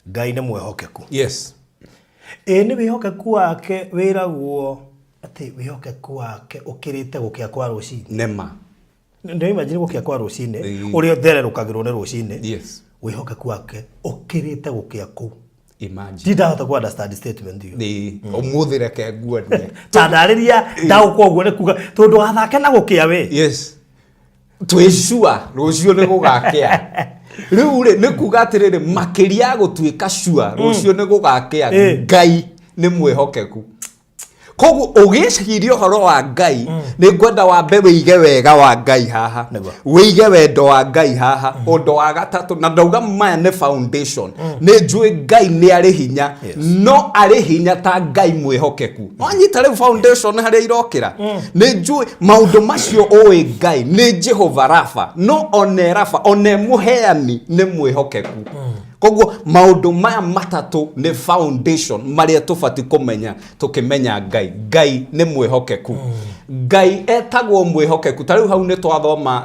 Ngai ni mwihokeku. Yes. Ni wihokeku wake wiragwo ati wihokeku wake ukirite gukia kwa ruci nema ndio imagine gukia kwa rucine uri othererukagirwo ni rucine yes wihokeku wake ukirite gukia ku imagine dida hata ku understand statement hiyo ni umuthire ke nguonie tandariria ndauko guo ni kuga tondu athake na gukia we yes twishua rucio ni gugakea riu ri ni kuga atiriri makiria gutuika shua rucio ni gugakea Ngai ni mwihokeku koguo ugiciria horo wa Ngai ni ngwenda wambe wige wega wa Ngai haha wige wendo wa Ngai haha undu wa gatatu na ndauga maya ni foundation ni njui Ngai ni ari hinya no ari hinya ta Ngai mwihokeku wanyita ri foundation hari irokira ni njui maundu macio oi Ngai ni Jehova Rafa no one Rafa one muheani ni mwihokeku koguo maundu maya matatu ni foundation maria tufati kumenya tukimenya Ngai ni mwihokeku Ngai etagwo mwihokeku tariu hau ni twathoma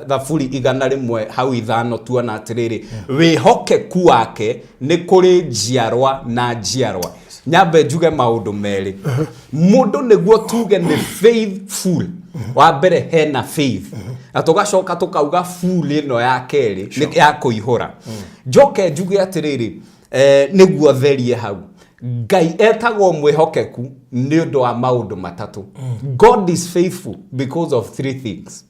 thaburi 100 hau 5 tuona atiriri wihokeku wake ni kuri njiarwa na njiarwa nyambe njuge maundu meri mundu niguo tuge ni faithful wa mbere hena faith na tugacoka tukauga full ino ya keri ni ya kuihura njoke njuge atiriri niguo therie hau Ngai etagwo mwihokeku ni undu wa maundu matatu God is faithful because of 3 things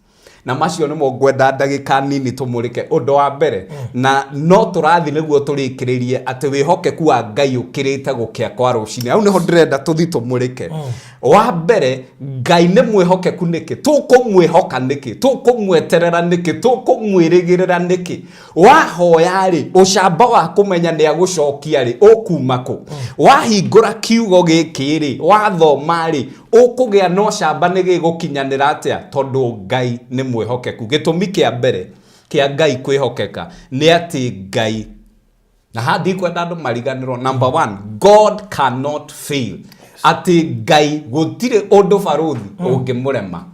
na macio ni mo ngwenda ndagika nini tumurike undu wa mbere na no turathi niguo turikiririe ati wihokeku wa Ngai ukirite gukia kwa rucine au niho ndirenda tuthi tumurike wa mbere Ngai ni mwihokeku niki tukumwihoka niki tukumweterera niki tukumwirigirira niki wahoya ri ucamba wa kumenya ni agucokia ri ukumako wahingura kiugo giki ri wathoma ri ukugia no camba ni gigukinyanira atia tondu Ngai ni mwihokeku gitumi kia mbere kia Ngai kwihokeka ni ati Ngai na hadi kwenda andu mariganirwo number 1 God cannot fail ati Ngai gutire undu baruthi ungimurema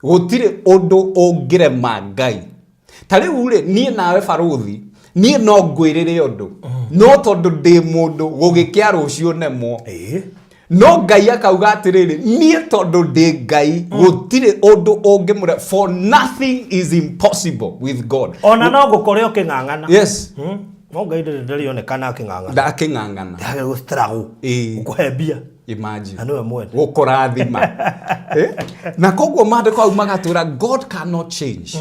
gutire undu ungirema Ngai tariu ri nie nawe baruthi nie no ngwirire undu no tondu ndi mundu gugikia rucio nemo no Ngai akauga atiriri nie tondu ndi Ngai gutire undu ungimure for nothing is impossible with God ona no gukore okingangana yes no Ngai ndarionekana akingangana ndakingangana ndage gustrago ukuhebia imagine anu amwe gukurathima na koguo mandiko au magatura God cannot change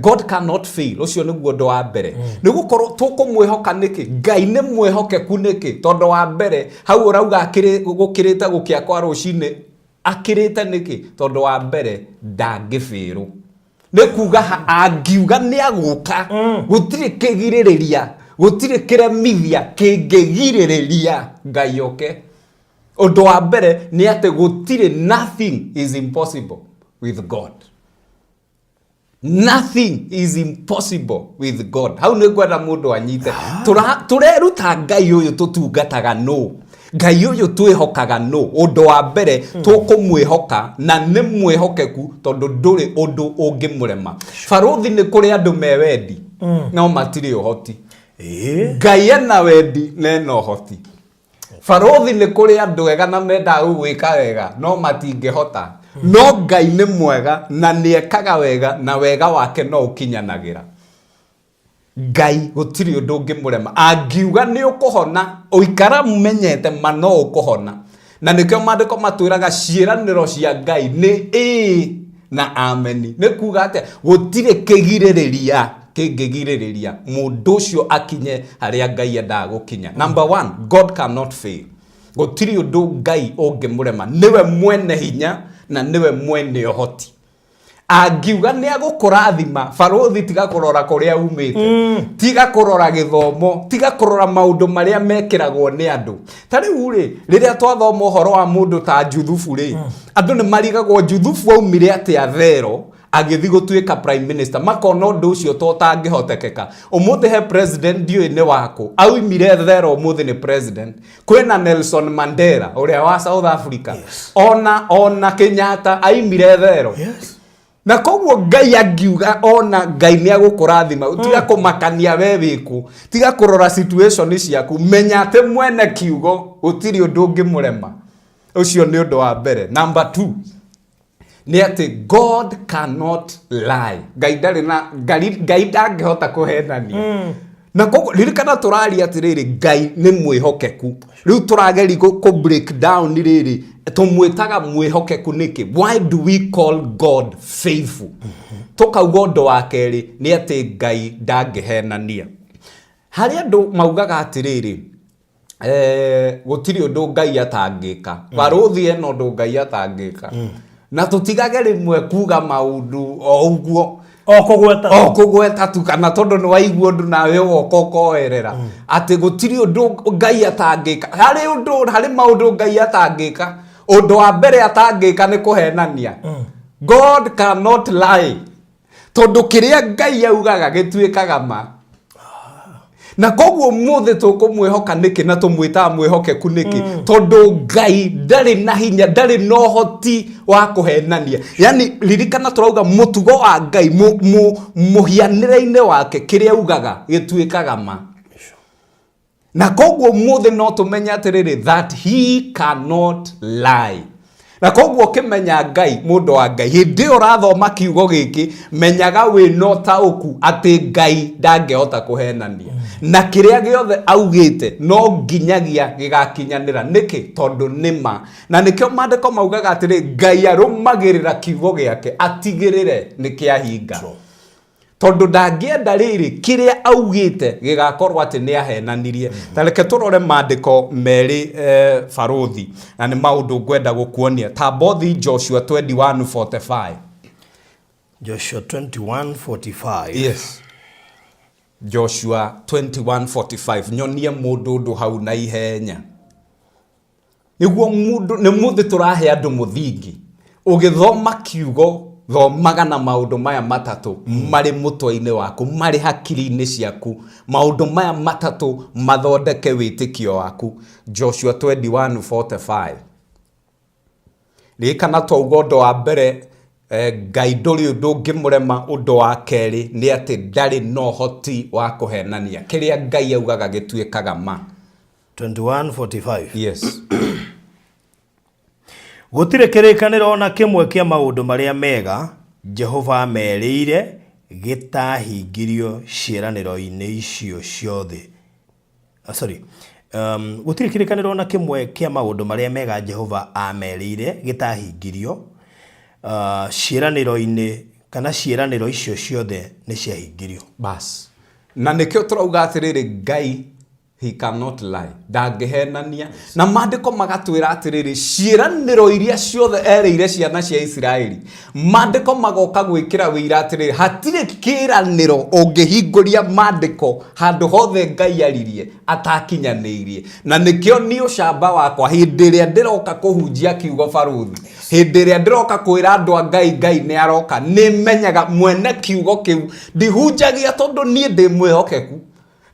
God cannot fail ucio niguo ndo wa mbere ni gukorwo tukumwihoka niki Ngai ni mwihokeku niki tondu wa mbere hau urauga gukirite gukia kwa rucine akirite niki tondu wa mbere ndangifiru ni kuga angiuga ni aguka gutire kigiririria gutire kiremithia kingigiririria Ngai oke undu wa mbere ni ati gutire nothing is impossible with God. Nothing is impossible with God. How ni gwada mundu anyite tureruta Ngai uyu tutungataga no Ngai uyu twihokaga no undu wa mbere tukumwihoka na ni mwihokeku tondu nduri undu ungimurema baruthi ni kuri andu mewendi no matiri uhoti Ngai ena wendi na no hoti baruthi ni kuri andu ega na menda gwika wega no matingihota no Ngai ni mwega na niekaga wega na wega wake no ukinyanagira Ngai gutiri undu ungimurema angiuga ni ukuhona uikara mumenyete mano ukuhona na nikyo mandiko matwiraga ciiraniro cia Ngai ni na amen ni kuga ate gutire kigiririria kingigiririria mundu ucio akinye haria Ngai enda gukinya number 1 God cannot fail gutiri undu Ngai ungimurema niwe mwene hinya na niwe mwene ohoti angiuga ni agukurathima baruthi tiga kurora kuria umite tiga kurora githomo tiga kurora maundu maria mekiragwo ni andu tari uri riria twathoma uhoro wa mundu ta Juthufu ri andu ni marigagwo Juthufu aumire ati athero agithi gutuika prime minister makona undu ucio totangihotekeka umuthi he president dio ni wako aumire thero umuthi ni president kwina Nelson Mandela uria wa South Africa ona Kenyatta aimire thero na koguo Ngai angiuga ona Ngai ni agukurathima tiga kumakania we wiku tiga kurora situation ciaku menya ate mwene kiugo utiri undu ungimurema ucio ni undu wa mbere number 2 nĩ atĩ God cannot lie. Ngai ndangĩhota kũhenania. Na koguo ririkana tũraria atĩrĩrĩ, Ngai nĩ mwĩhokeku. Rĩu tũrageri kũ break down rĩrĩ, tũmwĩtaga mwĩhokeku nĩkĩ? Why do we call God faithful? Tũkauga ũndũ wa kerĩ nĩ atĩ Ngai ndangĩhenania. Harĩ andũ maugaga atĩrĩrĩ, gũtirĩ ũndũ Ngai atangĩka. Barũthi eno ũndũ Ngai atangĩka. Na tũtigage rĩmwe kuga maũndũ o ũguo. O kũgweta tu kana tondũ nĩ waigua ũndũ nawe woka ũkoerera. Atĩ gũtirĩ ũndũ Ngai atangĩka. Harĩ maũndũ Ngai atangĩka. Ũndũ wa mbere atangĩka nĩ kũhenania. God cannot lie. Tondũ kĩrĩa Ngai augaga gĩtuĩkaga ma. Na koguo mũthĩ tũkũmwĩhoka nĩkĩ na tũmwĩtaga mwĩhokeku nĩkĩ? Tondũ Ngai ndarĩ na hinya, ndarĩ na ũhoti wa kũhenania. Yani ririkana tũrauga mũtugo wa Ngai mũhianĩre-inĩ wake kĩrĩa augaga gĩtuĩkaga ma. Na koguo mũthĩ no tũmenya atĩrĩrĩ, that he cannot lie. Na koguo kĩmenya Ngai, mũndũ wa Ngai, hĩndĩ ĩyo ũrathoma kiugo gĩkĩ, menyaga wĩna ũtaũku atĩ Ngai ndangĩhota kũhenania. Na kĩrĩa gĩothe augĩte no nginyagia gĩgakinyanĩra. Nĩkĩ? Tondũ nĩma. Na nĩkĩo maandĩko maugaga atĩrĩ, Ngai arũmagĩrĩra kiugo gĩake atigĩrĩre nĩkĩahinga. Tondũ ndangĩenda rĩrĩ kĩrĩa augĩte gĩgakorwo atĩ nĩ ahenanirie. Ta reke tũrore maandĩko merĩ Barũthi, na nĩ maũndũ ngwenda gũkuonia. Tambothi Joshua 21:45. Joshua 21:45. Yes. Joshua 21:45. Nyonie mũndũ hau na ihenya. Nĩguo nĩ mũthĩ tũrahe andũ mũthingi. Ũgĩthoma kiugo thomaga na maũndũ maya matatũ marĩ mũtwe-inĩ waku, marĩ hakiri-inĩ ciaku. Maũndũ maya matatũ mathondeke wĩtĩkio waku. Joshua 21:45. Ririkana twauga ũndũ wa mbere, Ngai ndũrĩ ũndũ ũngĩmũrema. Ũndũ wa kerĩ nĩ atĩ ndarĩ na ũhoti wa kũhenania. Kĩrĩa Ngai augaga gĩtuĩkaga ma. 21:45. Yes. Gũtirĩ kĩrĩkanĩro na kĩmwe kĩa maũndũ marĩa mega Jehova merĩire gĩtahingirio ciĩranĩro-inĩ icio ciothe. Gũtirĩ kĩrĩkanĩro na kĩmwe kĩa maũndũ marĩa mega Jehova ameriire gĩtahingirio ciĩranĩro-inĩ kana ciĩranĩro icio ciothe nĩ ciahingirio. Bas. Na nĩkĩo tũrauga atĩrĩrĩ, Ngai he cannot lie. Ndangĩhenania. Na maandĩko magatwĩra atĩrĩrĩ, ciĩranĩro iria ciothe erĩire ciana cia Isiraeli, maandĩko magoka gwĩkĩra wĩira atĩrĩrĩ, hatirĩ kĩĩranĩro ũngĩhingũria maandĩko handũ hothe Ngai aririe atakinyanĩirie. Na nĩkĩo niĩ ũcamba wakwa hĩndĩ ĩrĩa ndĩroka kũhunjia kiugo Barũthi, hĩndĩ ĩrĩa ndĩroka kwĩra andũ a Ngai nĩ aroka, nĩmenyaga mwene kiugo kĩu ndihunjagia tondũ niĩ ndĩ mwĩhokeku.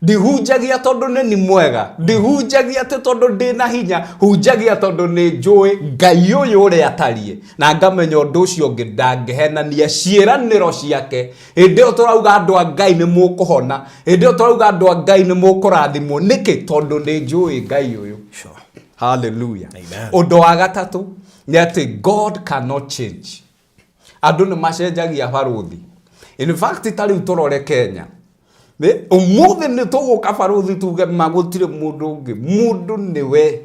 Ndihunjagia tondũ nĩ mwega. Ndihunjagia tondũ ndĩna hinya. Hunjagia tondũ nĩ njũĩ Ngai ũyũ ũrĩa atariĩ. Na ngamenya ũndũ ũcio ũngĩ ndangĩhenania ciĩranĩro ciake. Hĩndĩ ĩyo tũrauga andũ a Ngai nĩ mũkũhona. Hĩndĩ ĩyo tũrauga andũ a Ngai nĩ mũkũrathimwo. Nĩkĩ? Tondũ nĩ njũĩ Ngai ũyũ. Hallelujah. Ũndũ wa gatatũ nĩ atĩ God cannot change. Andũ nĩ macenjagia Barũthi. In fact, tarĩu tũrore Kenya. Ũmũthĩ nĩ tũgũka Barũthi tuge magũtirĩ mũndũ ũngĩ. Mũndũ nĩwe.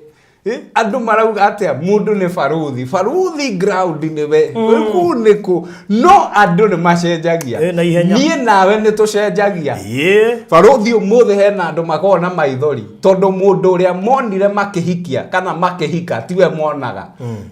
Andũ marauga atĩa mũndũ nĩ Barũthi. Barũthi ground nĩwe. Kũu nĩkũ. No andũ nĩ macenjagia. Niĩ nawe nĩ tũcenjagia. Barũthi ũmũthĩ hena andũ makoragwo na maithori. Tondũ mũndũ ũrĩa monire makĩhikia kana makĩhika tiwe monaga.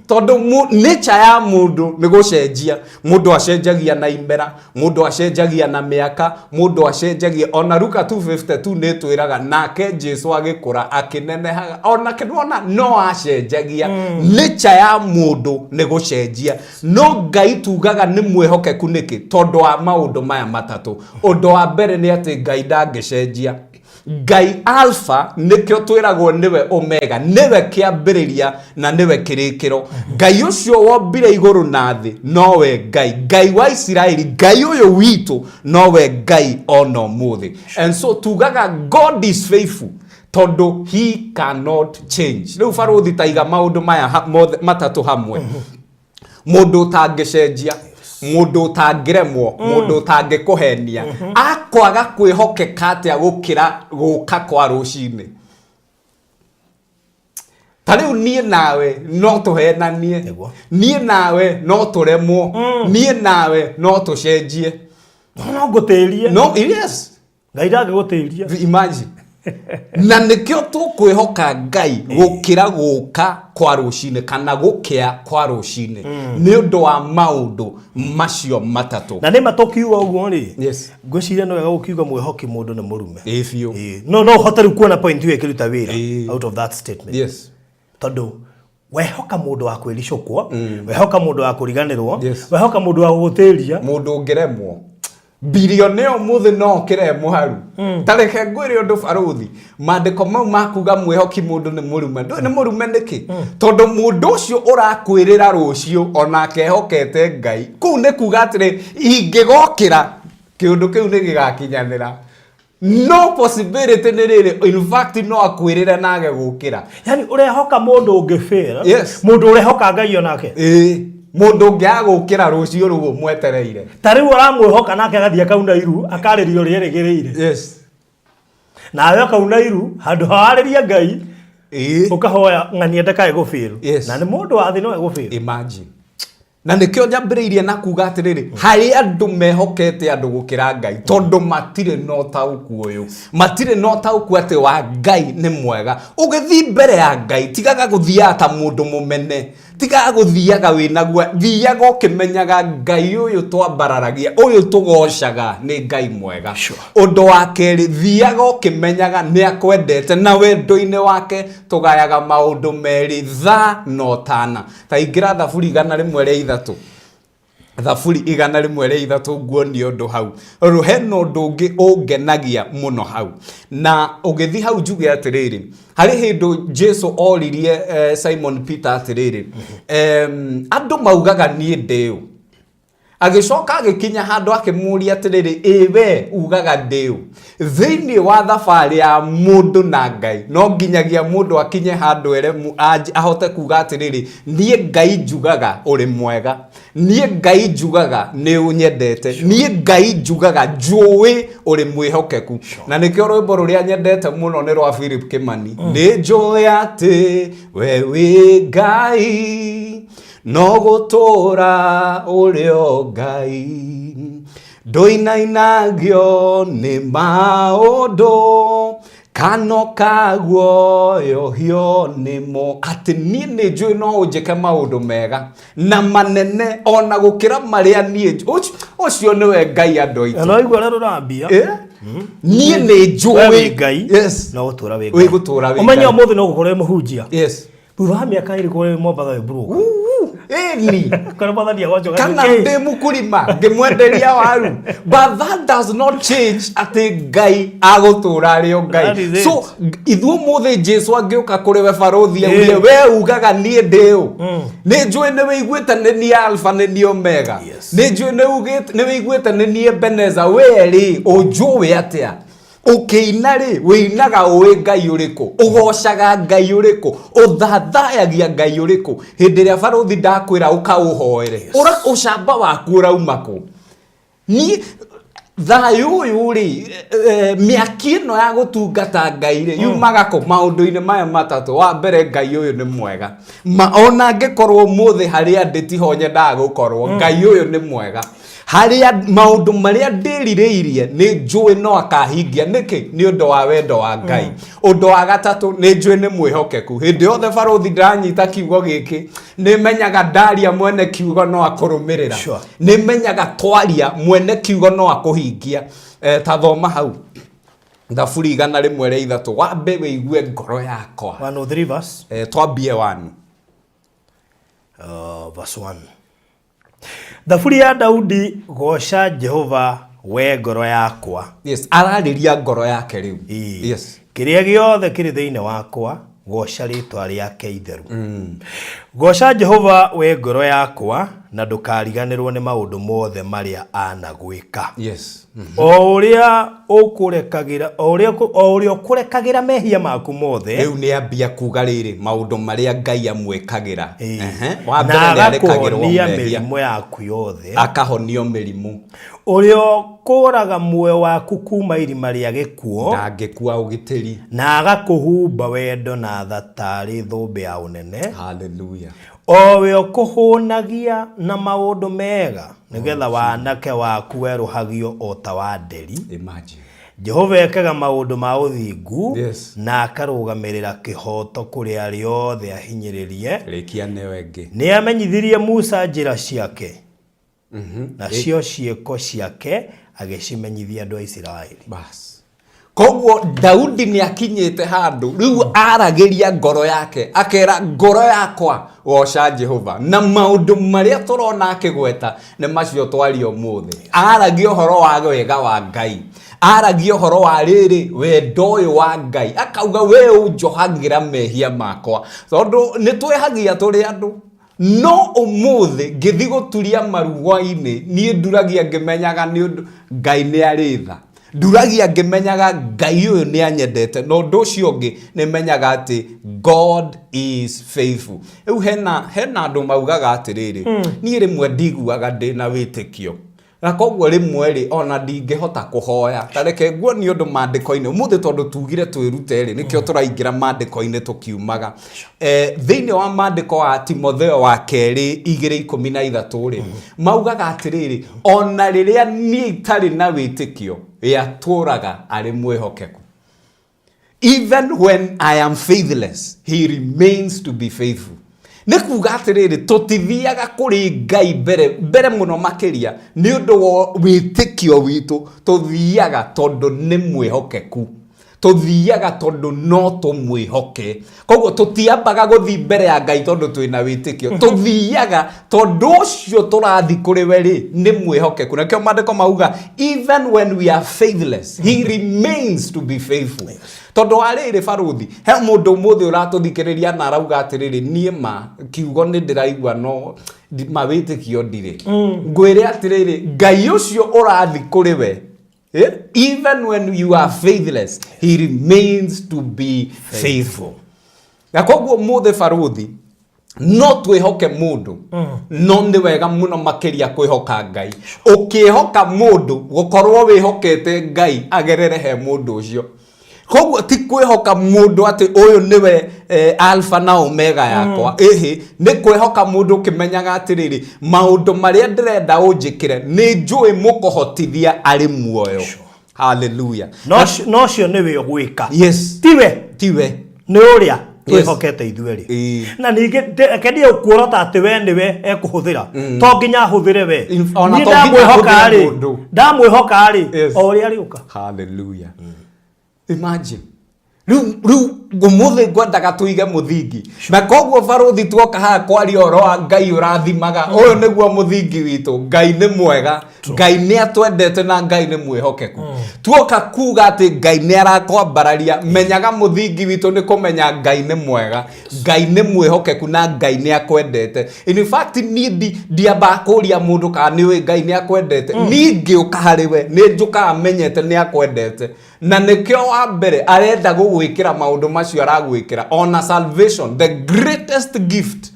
Tondũ nature ya mũndũ nĩ gũcenjia. Mũndũ acenjagia na imera. Mũndũ acenjagia na mĩaka. Mũndũ acenjagia. Ona Luka 2:52 nĩ twĩraga nake Jesũ agĩkũra akĩnenehaga. Ona kĩnona no acenjagia. Nature ya mũndũ nĩ gũcenjia. No Ngai tugaga nĩ mwĩhokeku nĩkĩ? Tondũ wa maũndũ maya matatũ. Ũndũ wa mbere nĩ atĩ Ngai ndangĩcenjia. Ngai Alpha nĩkĩo twĩragwo nĩwe Omega, nĩwe kĩambĩrĩria na nĩwe kĩrĩkĩro. Ngai ũcio wombire igũrũ na thĩ nowe Ngai. Ngai wa Isiraeli, Ngai ũyũ witũ nowe Ngai ona ũmũthĩ. And so tugaga God is faithful. Tondũ he cannot change. Rĩu Barũthi taiga maũndũ maya matatũ hamwe. mundu utangicenjia mundu utangiremwo mundu utangikuhenia akwaga kwihokeka atia gukira guka kwa rucini. Tariu nie nawe no tuhenanie, nie nawe no turemwo, nie nawe no tucenjie, no gutiria no. Yes, Ngai ndangigutiria. Imagine. Na nikio tukwihoka Ngai gukira guka kwa rucini kana gukia kwa rucini ni undu wa maundu macio matatu. Na nima tokiuga uguo ri. Yes. Ngwiciria no wega gukiuga mwihoki mundu ni murume. Ifio. No hotaru kuona point hiyo ikiruta wira out of that statement. Yes. Tondu wehoka mundu wa kwiricukwo, wehoka mundu wa kuriganirwo, wehoka mundu wa gutiria, mundu ungiremwo. Bilioneo muthe no kiremwo haru. Tareke ngwire undu baruthi. Mandiko mau makuga mwihoki mundu ni murume. Ndu ni murume niki? Tondu mundu ucio urakwirira rucio onake ehokete Ngai. Ku ni kuga atire ingigokira kiundu kiu ni gigakinyanira. No possibility ni riri, in fact no akwirira nage gukira. Yani urehoka mundu ungifira, mundu urehoka Ngai onake. Mundu ngiagukira rucio rugo mwetereire. Tariu aramwihoka nake agathia kauna iru akaririo rierigiriire. Yes. Na ayo kauna iru handu hariria Ngai ukahoya ng'ania ndakae gufiru. Na ni mundu wa thi no egufiru. Imagine. Na nikio njambiriirie na kuga atiriri hari andu mehokete andu gukira Ngai tondu matire no tauku uyu matire no tauku ati wa Ngai ni mwega. Ugithi mbere ya Ngai tigaga guthia ta mundu mumene, tigaga guthiaga winaguo, thiaga ukimenyaga Ngai uyu twambararagia uyu tugocaga ni Ngai mwega. Undu wa keri thiaga ukimenyaga ni akwendete na wendo-ini wake tugayaga maundu meri tha no tana. Ta ingira thaburi 103 thaburi 103 nguoni undu hau ruheno ndungi ungenagia muno hau. Na ugithi hau njuge atiriri hari hindu Jesu oririe Simon Peter atiriri andu maugaga nie ndiu, agicoka agikinya handu akimuria atiriri ewe ugaga ndiu. Thiini wa thabari ya mundu na Ngai no nginyagia mundu akinye handu ere ahote kuga atiriri nie Ngai njugaga uri mwega, nie Ngai njugaga ni unyendete, nie Ngai njugaga njui uri mwihokeku. Na nikio rwimbo ruria nyendete muno ni rwa Philip Kimani. Ni njui ati we wi Ngai no gutura urio Ngai nduinainagio ni maundu kano kaguo yohio nimo. Ati nie ni njui no unjike maundu mega na manene ona gukira maria nie ucio niwe Ngai andu aitu. No igwa rero rambia nie ni njui Ngai no gutura we Ngai. We gutura we. Umenya muthe no gukore muhunjia. Yes. Thutha miaka iri kore mombaga we bro. Ni kana bathania gojo kana nde mukurima ngimwenderia waru. But that does not change ati Ngai agutura rio Ngai. So ithu muthe Jesu angiuka kuri we barothi urie we ugaga nie ndiu ni njui ni wiguite ni ni alpha ni ni omega ni njui ni wiguite ni ni Ebeneza we ri unjui atia ukiina ri winaga uwi Ngai uriku, ugocaga Ngai uriku, uthathayagia Ngai uriku. Hindi ria barothi ndakwira ukauhoere ura ucamba waku uraumako ni thayu uyu ri miaki ino ya gutungata Ngai ri yumaga ko maundu-ini maya matatu. Wa mbere Ngai uyu ni mwega, ona ngikorwo muthe haria nditiho nyendaga gukorwo Ngai uyu ni mwega. Haria maundu maria ndiririirie ni njui no akahingia niki ni undu wa wendo wa Ngai. Undu wa gatatu ni njui ni mwihokeku. Hindi yothe barothi ndanyita kiugo giki ni menyaga ndaria mwene kiugo no akurumirira, ni menyaga twaria mwene kiugo no akuhingia. Ta thoma hau thaburi 103 wambe wigue ngoro yakwa 103 verse twambie 1 verse 1. Thaburi ya Daudi, goca Jehova we ngoro yakwa. Yes, arariria ngoro yake riu. Yes. Kiria giothe kiri thiini wakwa goca ritwa riake itheru. Goca Jehova we ngoro yakwa na ndukariganirwo ni maundu mothe maria anagwika. Yes. O uria ukurekagira ukurekagira mehia maku mothe. Riu ni ambia kuga riri maundu maria Ngai amwekagira. Wa mbere ni arekagirwo mehia yaku yothe. Akahonio mirimu. Uria kuraga muoyo waku kuma irima ria gikuo. Ndangikua ugitiri. Na agakuhumba wendo na thatari thumbi ya unene. Hallelujah. Owe okuhunagia na maundu mega nigetha wanake waku weruhagio ota wa nderi. Imagine. Jehova ekaga maundu ma uthingu. Yes. Na akarugamirira kihoto kuri ari othe ahinyiririe. Rekia newenge. Ni amenyithirie Musa njira ciake. Na cio cieko ciake agicimenyithia andu a Israeli. Bas. Koguo Daudi ni akinyete handu riu aragiria ngoro yake akera ngoro yakwa goca Jehova na maundu maria turona akigweta ne macio twario muthe aragia horo wa wega wa Ngai aragia horo wa riri wendo uyu wa Ngai akauga we unjohagira mehia makwa tondu ni twehagia turi andu no umuthe ngithi guturia marugwa-ini nie nduragia ngimenyaga ni undu Ngai ni aritha nduragia ngimenyaga Ngai uyu ni anyendete no ndu ucio ngi ni menyaga ati God is faithful. Eu hena andu maugaga atiriri ni rimwe ndiguaga ndina witikio na koguo rimwe ri ona ndingihota kuhoya tareke guo ni undu mandiko-ini muthe tondu tugire twirute ri nikio turaingira mandiko-ini tukiumaga thiini wa mandiko wa Timotheo wa keri 2:13 ri maugaga atiriri ona riria ni itari na witikio yaturaga ari mwihokeku. Even when I am faithless, he remains to be faithful. Nikuga atiriri tutithiaga kuri Ngai mbere muno makiria ni undu wo witikio witu tuthiaga tondu ni mwihokeku tuthiaga tondu no tumwihoke koguo tutiambaga guthi mbere ya Ngai tondu twina witikio tuthiaga tondu ucio turathi kuri we ri ni mwihokeku na kio mandiko mauga even when we are faithless he remains to be faithful. Tondu ariri baruthi he mundu muthe uratuthikiriria na arauga atiriri nie ma kiugo ni ndiraigua no mawitikio ndire ngwire atiriri Ngai ucio urathi kuri we even when you are faithless he remains to be faithful. Na koguo muthe baruthi no twihoke mundu no ndi wega muno makiria kwihoka Ngai ukihoka mundu gukorwo wihokete Ngai agerere he mundu ucio koguo ti kwihoka mundu ati uyu niwe alpha na omega yakwa ni kwihoka mundu kimenyaga atiriri maundu maria ndirenda unjikire ni njui mukuhotithia ari muoyo. Hallelujah. No cio niwe gwika. Yes. Tiwe ni uria twihokete ithueri na ningi kendi ukuorota ati we niwe ekuhuthira to nginya ahuthire we ni ndamwihoka ari o uria riuka. Hallelujah. Imagine. Ru gumuthe ngwendaga tuige muthingi na koguo baruthi tuoka ha kwaria oro wa Ngai urathimaga uyu niguo muthingi witu Ngai ni mwega Ngai ni atwendete na Ngai ni mwihokeku tuoka kuga ati Ngai ni arakwambararia menyaga muthingi witu ni kumenya Ngai ni mwega Ngai ni mwihokeku na Ngai ni akwendete. In fact ni ndiamba kuria mundu ka ni we Ngai ni akwendete ni ngiuka hariwe ni njuka amenyete ni akwendete na nikio wa mbere arenda gugwikira maundu macio aragwikira ona salvation the greatest gift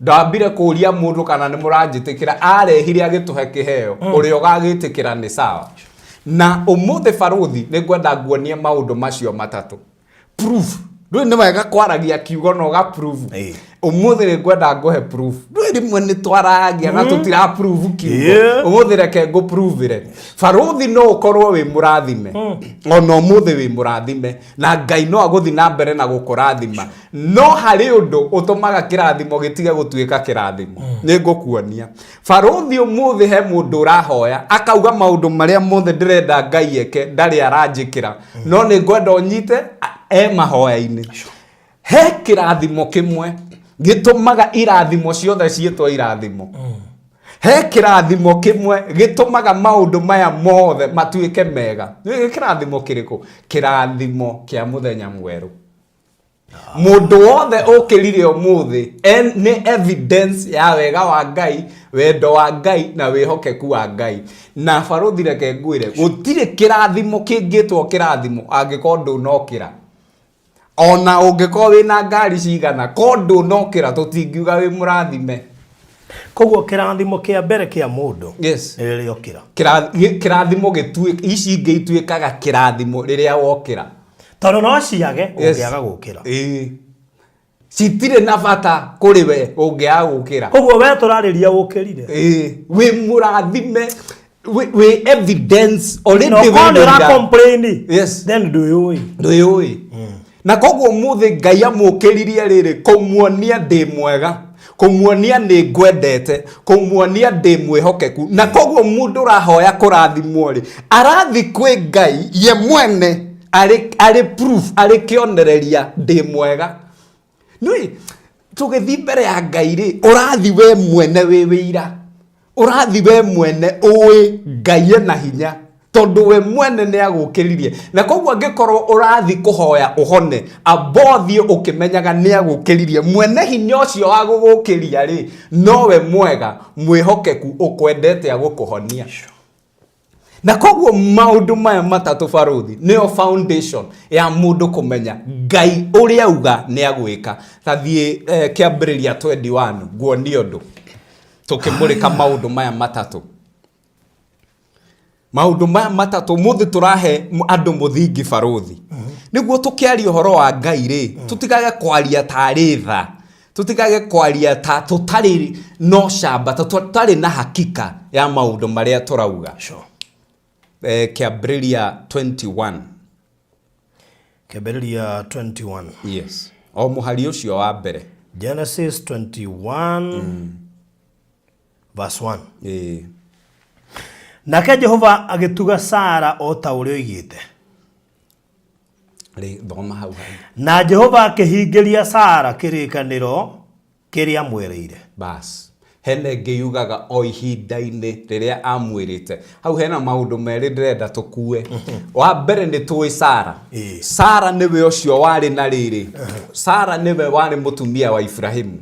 ndambire kuria mundu kana ni muranjitikira arehire agituhe kiheo uria ugagitikira ni sawa na umuthe baruthi ni ngwenda nguonie maundu macio matatu proof ndu ni wega kwaragia kiugo no ga proof umuthe ni ngwenda nguhe proof ndu rimwe ni twaragia na tutira proof kiugo umuthe reke ngo prove re baruthi no ukorwo wi murathime ona umuthe wi murathime na Ngai no aguthi na mbere na gukurathima no hari undu utumaga kirathimo gitige gutuika kirathimo ni ngukuonia baruthi umuthe he mundu urahoya akauga maundu maria mothe ndirenda Ngai eke ndari aranjikira no ni ngwenda unyite mahoya-ini he kirathimo kimwe gitumaga irathimo ciothe cietwa irathimo he kirathimo kimwe gitumaga maundu maya mothe matuike mega ni kirathimo kiriku kirathimo kia muthenya mweru Mundu wothe ukirire umuthi ni evidence ya wega wa Ngai, wendo wa Ngai na wihokeku wa Ngai. Na baruthi reke ngwire gutire kirathimo kingitwo kirathimo angiko ndunokira. Ona ungiko wina ngari cigana ko ndunokira tutingiuga wi murathime. Koguo kirathimo kia mbere kia mundu riri okira. Kirathimo gituika ici ingi ituikaga kirathimo riria wokira. Tono no ciage ungiaga gukira. Citire na bata kuri we ungiaga gukira. Koguo we turariria gukirire. We murathime we evidence already no we complain. Then do you na koguo muthi Ngai amukiririe riri kumuonia ndi mwega, kumuonia ni ngwendete, kumuonia ndi mwihokeku. Na koguo mundu rahoya kurathimwo ri arathi kwi Ngai ye mwene ari proof ari kionereria ndi mwega. Nui tugithi mbere ya Ngai ri urathi we mwene wi wira, urathi we mwene uwi Ngai na hinya tondu we mwene ni agukiririe. Na koguo angikorwo urathi kuhoya uhone abothi ukimenyaga ni agukiririe mwene hinya ucio agugukiria ri no we mwega mwihokeku ukwendete agukuhonia. Na koguo maundu maya matatu baruthi nio foundation ya mundu kumenya Ngai uria uga ni agwika. Tathie kiambiriria 21 guonia undu tukimurika maundu maya matatu. Maundu maya matatu muthi turahe andu muthingi baruthi niguo tukiaria uhoro wa Ngai ri tutigage kwaria tari tha, tutigage kwaria ta tutari no shamba, tutari na hakika ya maundu maria turauga. Kiambiriria 21. Kiambiriria 21. Yes. O muhari ucio wa mbere. Genesis 21 verse 1. Nake Jehova agituga Sara o ta uria oigite. Thoma hau hau. Na Jehova akihingiria Sara kirikaniro kiria amwirire. Bas. Hene ngiyugaga o ihinda-ini riria amwirite. Hau hena maundu meri ndirenda tukue. Wa mbere ni tuwi Sara. Sara niwe ucio wari na riri. Sara niwe wari mutumia wa Ibrahimu.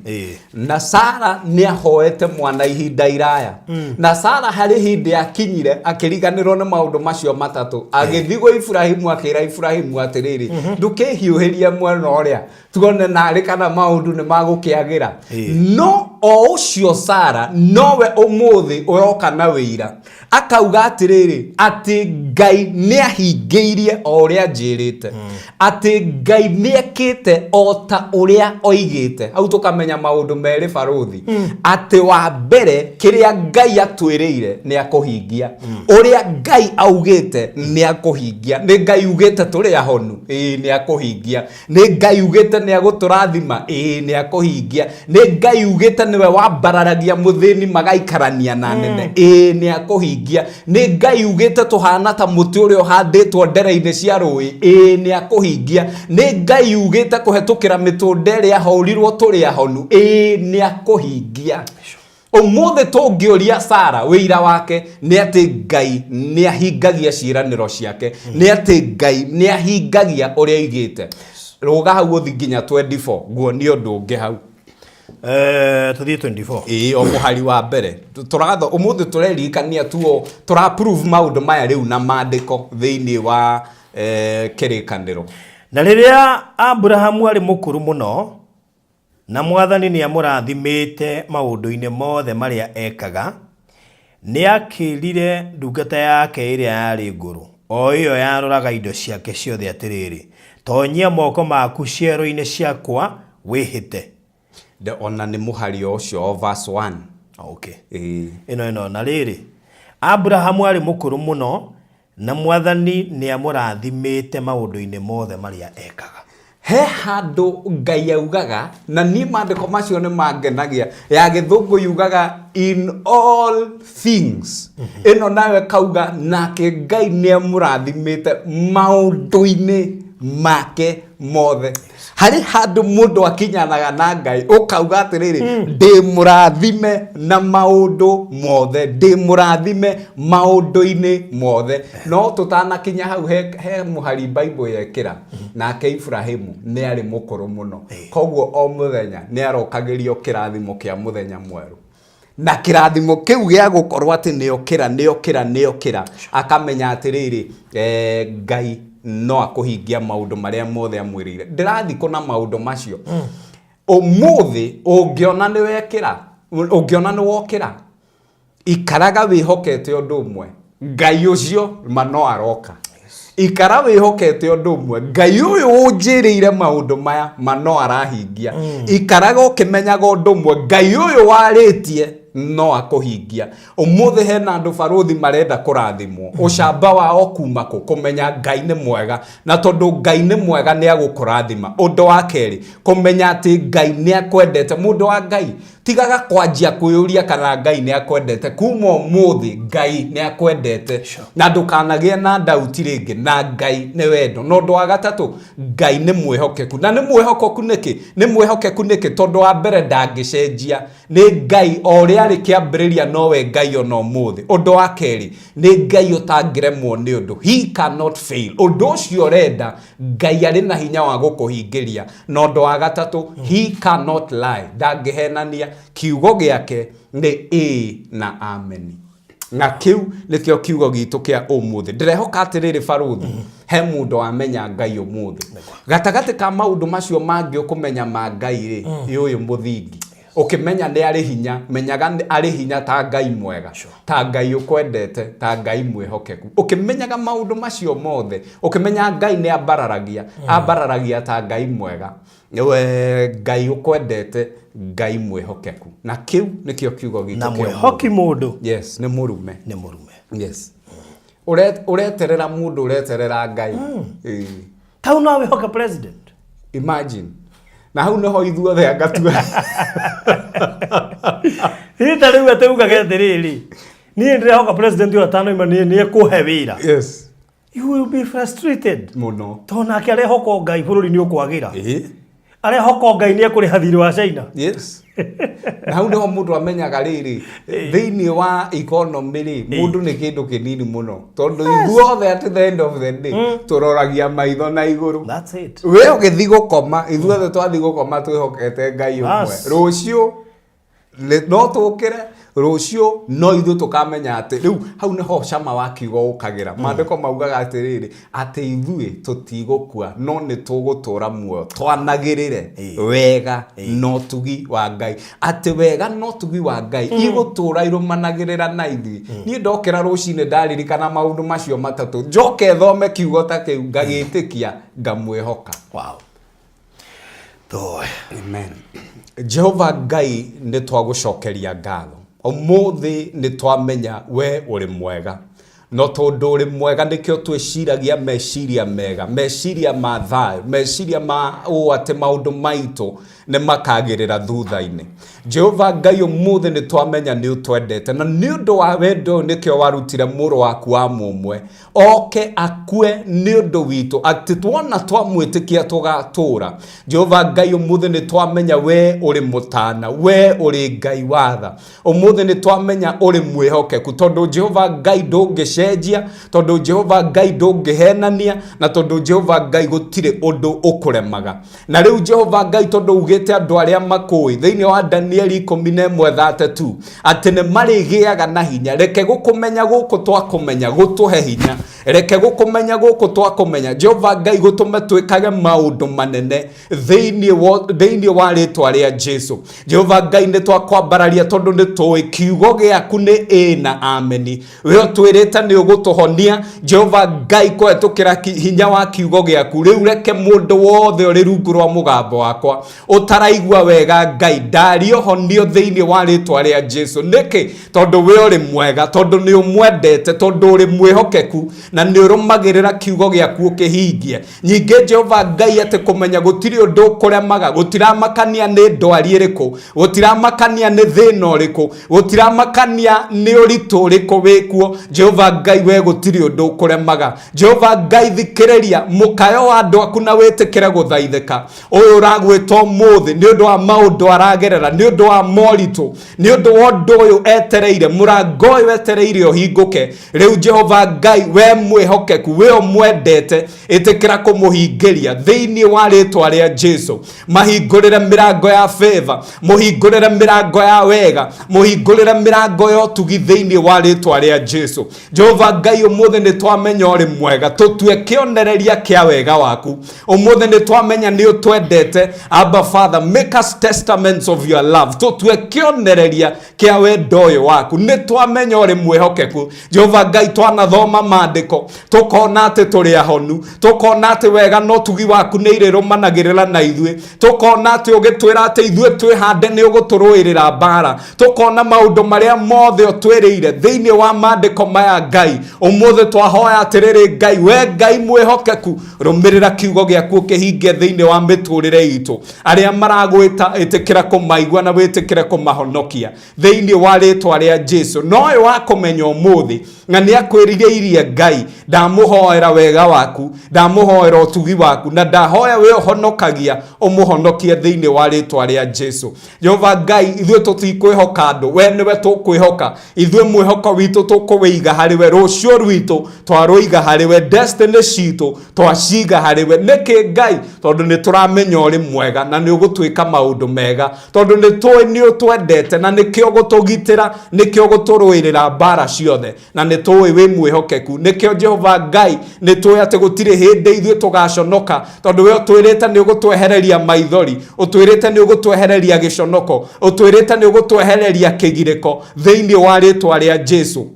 Na Sara ni ahoete mwana ihinda iraya. Na Sara hari hindi akinyire akiriganirwo ni maundu macio matatu. Agithigo Ibrahimu akira Ibrahimu atiriri ndukihiuhiria mwana uria tuone nari kana maundu ni magukiagira. No o ucio Sara nowe umuthi uroka na wira akauga atiriri ati Ngai ni ahingiirie o uria njirite, ati Ngai ni ekite o ta uria oigite. Au tukamenya maundu meri baruthi ati wa mbere kiria Ngai atwirire ni akuhingia, uria Ngai augite ni akuhingia. Ni Ngai ugite turi ahonu, ni akuhingia. Ni Ngai ugite ni aguturathima, ni akuhingia. Ni Ngai ugite niwe wambararagia muthini magaikarania na nene, ni akuhingia. Ni Ngai ugite tuhana ta muti uria uhanditwo ndere-ini cia rui, ni akuhingia. Ni Ngai ugite kuhetukira mitunde ria horirwo turi ahonu, ni akuhingia. Umuthi tungioria Sara wira wake ni ati Ngai ni ahingagia ciiraniro ciake, ni ati Ngai ni ahingagia uria igite. Ruga hau uthi nginya 24 guonia undu ungi hau. Tuthie 24. O muhari wa mbere turatho umuthi tureririkania tuo tura prove maundu maya riu na mandiko thiini wa kirikaniro. Na riria Abrahamu ari mukuru muno na Mwathani ni amurathimite maundu-ini mothe maria ekaga, ni akirire ndungata yake iria yari nguru o iyo yaroraga indo ciake ciothe atiriri, tonyia moko maku ciero-ini ciakwa wihite. Ona ni muhari ucio verse 1. Okay. Ino na riri Abrahamu ari mukuru muno na Mwathani ni amurathimite maundu-ini mothe maria ekaga. He handu Ngai augaga na ni mandiko macio ni mangenagia ya githungu yugaga in all things. Ino nawe kauga nake Ngai ni amurathimite maundu-ini make mothe. Hari handu mundu akinyanaga na Ngai ukauga atiriri ndi murathime na maundu mothe, ndi murathime maundu-ini mothe. No tutanakinya hau he muhari Bible yekira nake Ibrahimu ni ari mukuru muno, koguo o muthenya ni arokagirio kirathimo kia muthenya mweru, na kirathimo kiu gia gukorwo ati ni okira akamenya atiriri Ngai no akuhingia maundu maria mothe amwirire. Ndirathiko na maundu macio umuthi ungiona ni wekira, ungiona ni wokira, ikaraga wihokete undu umwe, Ngai ucio mano aroka. Ikara wihokete undu umwe, Ngai uyu unjirire maundu maya mano arahingia. Ikaraga ukimenyaga undu umwe, Ngai uyu waritie no akuhingia. Umuthi hena andu baruthi marenda kurathimwo, ucamba wao kuma kumenya Ngai ni mwega, na tondu Ngai ni mwega ni agukurathima. Undu wa keri kumenya ati Ngai ni akwendete. Mundu wa Ngai tigaga kwanjia kuyuria kana Ngai ni akwendete. Kuma umuthi Ngai ni akwendete, na ndukanagie na ndauti ringi, na Ngai ni wendo. No ndu wa gatatu, Ngai ni mwihokeku. Na ni mwihokeku niki? Ni mwihokeku niki? Tondu wa mbere ndangicenjia, ni Ngai oria ari kiambiriria nowe Ngai ono umuthi. Undu wa keri ni Ngai utangiremwo ni undu, he cannot fail. Undu ucio renda Ngai ari na hinya wa gukuhingiria. No undu wa gatatu, he cannot lie, ndangihenania. Kiugo giake ni na amen. Na kiu nikio kiugo gitu kia umuthi. Ndirehoka atiriri baruthi he mundu amenya Ngai umuthi. Gatagati ka maundu macio mangi ukumenya ma Ngai ri uyu muthingi. Ukimenya ni ari hinya, menyaga ni ari hinya ta Ngai mwega, ta Ngai ukwendete, ta Ngai mwihokeku. Ukimenyaga maundu macio mothe, ukimenya Ngai ni abararagia ta Ngai mwega, we Ngai ukwendete, Ngai mwihokeku. Na kiu nikio kiugo gitu. Na mwihoki mundu. Yes, ni murume. Ni murume. Yes. Ureterera mundu, ureterera Ngai. Tau no wihoka president. Imagine. Na hau noho ithuothe angatua. Hita riu ateugaga atiriri, ni ndirehoka president wa tano ima ni ekuhe wira. Yes. You will be frustrated muno. Tona ke arehoka Ngai bururi ni ukwagira. Arehoka Ngai ni ekuriha thiri wa China. Yes. Na hau noho mundu amenyaga riri thiini wa economy ri mundu ni kindu kinini muno, tondu ithuothe at the end of the day turoragia maitho na iguru. That's it. We ugithi gukoma, ithuothe twathi gukoma twihokete Ngai umwe. Rucio no tukire, rucio no ithu tukamenya ati riu hau niho cama wa kiugo ukagira. Mandiko maugaga atiriri ati ithui tutigukua no ni tugutura muoyo, twanagirire wega no tugi wa Ngai. Ati wega no tugi wa Ngai igutura irumanagirira na ithi. Ni ndokira rucine ndaririkana maundu macio matatu, njoke thome kiugo ta kiu ngagitikia ngamwihoka. Wow. Amen. Jehova Ngai ni twagucokeria ngatho. Umuthi ni twamenya we uri mwega. No tondu uri mwega nikio twiciragia meciria mega, meciria ma thayu, meciria ma ate maundu maitu ne makagirira thutha-ini. Jehova Ngai umuthi ni twamenya ni utwendete, na ni undu wa wendo nikio warutire muru waku wa mumwe oke akue ni undu witu, ati twona twamwitikia tugatura. Jehova Ngai umuthi ni twamenya we uri mutana, we uri Ngai watha. Umuthi ni twamenya uri mwihokeku, tondu Jehova Ngai ndungicenjia, tondu Jehova Ngai ndungihenania, na tondu Jehova Ngai gutire undu ukuremaga. Na riu Jehova Ngai tondu ugite andu aria makui thiini wa Danieli 11:32 ati ne marigiaga na hinya. Reke gukumenya guku twakumenya gutuhe hinya, reke gukumenya guku twakumenya Jehova Ngai gutume twikage maundu manene thiini wa ritwa ria Jesu. Jehova Ngai ni twakwambararia tondu ni tui kiugo giaku ni na ameni. We twirite ni ugutuhonia Jehova Ngai kwetukira hinya wa kiugo giaku. Riu reke mundu wothe uri rungu rwa mugambo wakwa utaraigua wega Ngai ndario honio thiini wa ritwa ria Jesu. Niki tondu we uri mwega, tondu ni umwendete, tondu uri mwihokeku, na ni urumagirira kiugo giaku ukihingie. Nyinge Jehova Ngai ati kumenya gutiri undu kuremaga, gutiramakania ni ndwari iriku, gutiramakania ni thina uriku, gutiramakania ni uritu uriku wikuo. Jehova Ngai we gutiri undu kuremaga Jehova Ngai thikiriria mukayo wa andu aku na witikire guthaithika uyu uragwita muthi ni undu wa maundu aragerera ni undu wa moritu ni undu wa undu uyu etereire murango uyu etereire uhinguke riu Jehova Ngai we mwihokeku we omwendete itikira kumuhingiria thiini wa ritwa ria Jesu mahingurire mirango ya favor muhingurire mirango ya wega muhingurire mirango ya utugi thiini wa ritwa ria Jesu Jehova Ngai umuthi ni twamenya uri mwega tutue kionereria kia wega waku umuthi ni twamenya ni utwendete Abba Father make us testaments of your love tutue kionereria kia wendo uyu waku ni twamenya uri mwihokeku Jehova Ngai twanathoma maandiko tukona ati turi ahonu tukona ati wega no tugi waku ni irirumanagirira na ithue tukona ati ugitwira ati ithue twihande ni uguturuirira bara tukona maundu maria mothe utwiriire thiini wa maandiko maya Ngai umuthi twahoya atiriri Ngai we Ngai mwihokeku rumirira kiugo giaku kihinge thiini wa miturire itu aria maragwita itikira kumaigwa na witikire kumahonokia thiini wa ritwa ria Jesu noyo wakumenya umuthi na ni akwiririe Ngai ndamuhoera wega waku ndamuhoera utugi waku na ndahoya we honokagia umuhonokia thiini wa ritwa ria Jesu Jehova Ngai ithue tutikwihoka andu we niwe tukwihoka ithue mwihoko witu tukuwiga hariwe rucio rwitu twaruiga hariwe destiny citu twaciga hariwe niki Ngai tondu ni turamenya uri mwega na ni ugutwika maundu mega tondu ni tui ni utwendete na nikio gutugitira nikio guturuirira bara ciothe na ni tui we mwihokeku nikio Jehova Ngai ni tui ati gutire hindi ithue tugaconoka tondu we utwirite ni ugutwehereria maithori utwirite ni ugutwehereria giconoko utwirite ni ugutwehereria kigiriko thiini wa ritwa ria Jesu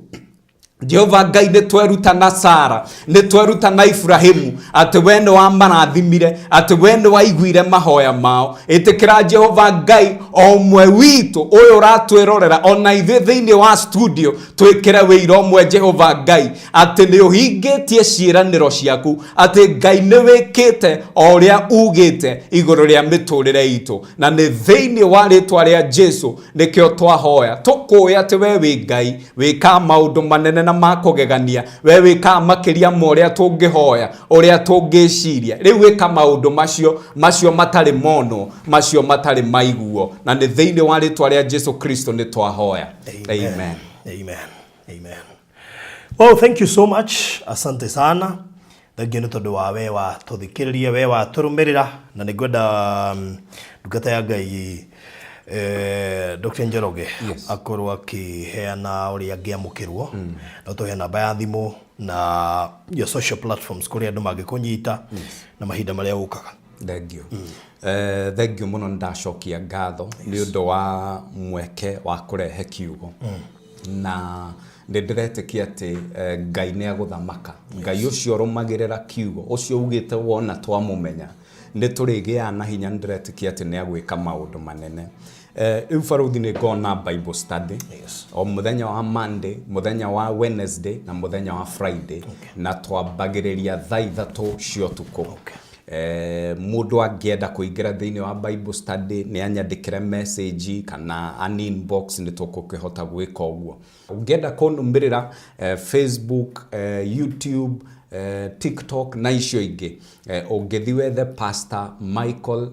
Jehova Ngai ni tweruta na Sara ni tweruta na Ibrahimu ati we ni wa marathimire ati we ni waiguire mahoya mao itikira Jehova Ngai omwe witu uyu ratwirorera ona ithe thiini wa studio twikire wira omwe Jehova Ngai ati ni uhingitie ciiraniro ciaku ati Ngai ni wikite oria ugite iguru ria miturire itu na ni thiini wa ritwa ria Jesu nikio twahoya tukuya ati we wi Ngai wika maundu manene na makugegania we wika makiria moria tungihoya uria tungiciria riu wika maundu macio matari mono macio matari maiguo na ni thiini wa ritwa ria Jesu Kristo ni twahoya amen amen. Well, thank you so much, asante sana thangi ni tondu wa we wa tuthikiririe we wa turumirira na ni gwenda ndungata ya Ngai Dr. Njoroge akorwo akiheana uria angiamukirwo no tuhe namba ya thimu na your social platforms kuria andu mangikunyita na mahinda maria ukaga. Thank you. Thank you muno ndacokia ngatho ni undu wa mweke wa kurehe kiugo na ndiretĩkia ati Ngai ni aguthamaka Ngai ucio rumagirira kiugo ucio ugite wona twamumenya ni turigia na hinya ndiretĩkia ati ni agwika maundu manene Ufaruthi ni gona Bible study o muthenya wa Monday muthenya wa Wednesday na muthenya wa Friday na twambagiriria thaa 3 cio tuko mundu angienda kuingira thiini wa Bible study ni anyandikire message kana an inbox ni tukukihota gwika uguo ungienda kunumbirira Facebook YouTube TikTok na icio ingi ungithi wethe Pastor Michael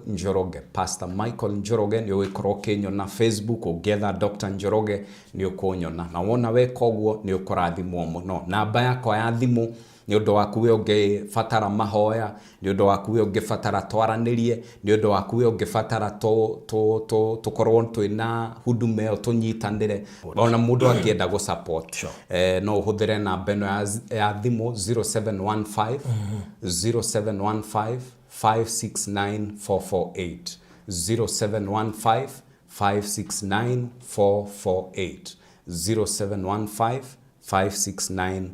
Njoroge ni ugikorwo kinyona Facebook ungietha Dr. Njoroge ni ukunyona na wona weka uguo ni ukurathimwo muno namba yakwa ya thimu ni undu waku we ungifatara mahoya ni undu waku we ungifatara twaranirie ni undu waku we ungifatara tukorwo twina huduma yo tunyitanire ona mundu angienda go support no uhuthire namba eno ya thimu 0715 569 448 0715 569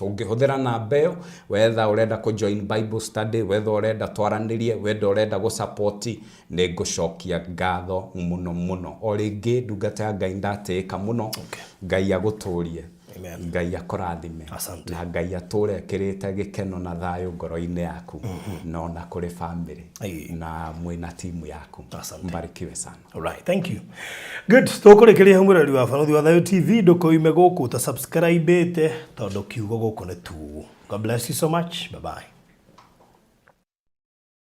ungihuthira namba iyo wetha urenda ku join Bible study wetha urenda twaranirie wetha urenda go support ni ngucokia ngatho muno o ringi ndungata ya Ngai ndatĩka muno Ngai aguturie Ngai akũrathime na Ngai atũre ekĩrĩte gĩkeno na thayũ ngoro-inĩ yaku no na kũrĩ family na mwĩna timu yaku. Mbarikiwe sana. Alright, thank you. Good. Tũkũrĩkĩria mũrori wa Barathi wa Thayũ TV, ndũkoime gũkũ ta subscribe ĩte tondũ kiugo gũkũ nĩ tu. God bless you so much. Bye bye.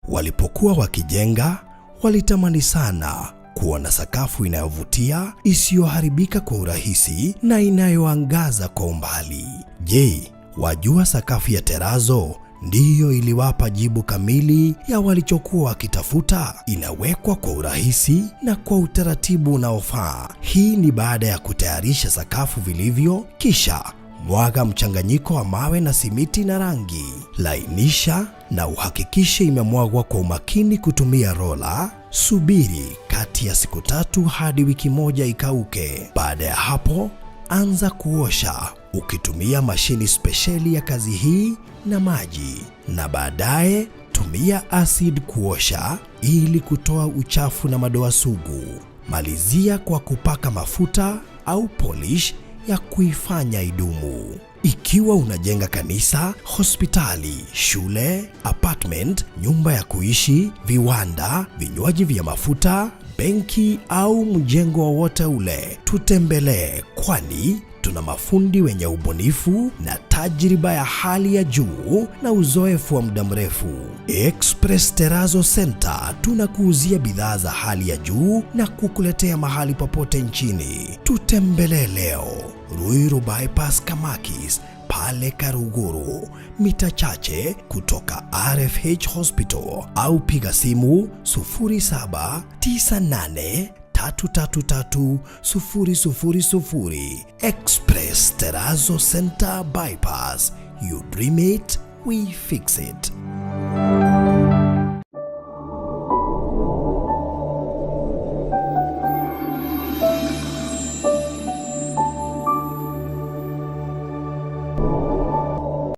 Walipokuwa wakijenga, walitamani sana kuona sakafu inayovutia, isiyoharibika kwa urahisi na inayoangaza kwa umbali. Je, wajua sakafu ya terazo ndiyo iliwapa jibu kamili ya walichokuwa wakitafuta? Inawekwa kwa urahisi na kwa utaratibu unaofaa. Hii ni baada ya kutayarisha sakafu vilivyo, kisha mwaga mchanganyiko wa mawe na simiti na rangi. Lainisha na uhakikishe imemwagwa kwa umakini kutumia rola. Subiri kati ya siku 3 hadi wiki 1 ikauke. Baada ya hapo, anza kuosha ukitumia mashini spesheli ya kazi hii na maji, na baadaye tumia acid kuosha ili kutoa uchafu na madoa sugu. Malizia kwa kupaka mafuta au polish ya kuifanya idumu. Ikiwa unajenga kanisa, hospitali, shule, apartment, nyumba ya kuishi, viwanda, vinywaji vya mafuta, benki au mjengo wowote ule, tutembelee, kwani tuna mafundi wenye ubunifu na tajriba ya hali ya juu na uzoefu wa muda mrefu. Express Terazo Center tunakuuzia bidhaa za hali ya juu na kukuletea mahali popote nchini. Tutembelee leo, Ruiru Bypass Kamakis, pale Karuguru, mita chache kutoka RFH Hospital, au piga simu 0798333000. Express Terazo Center Bypass. You dream it, we fix it.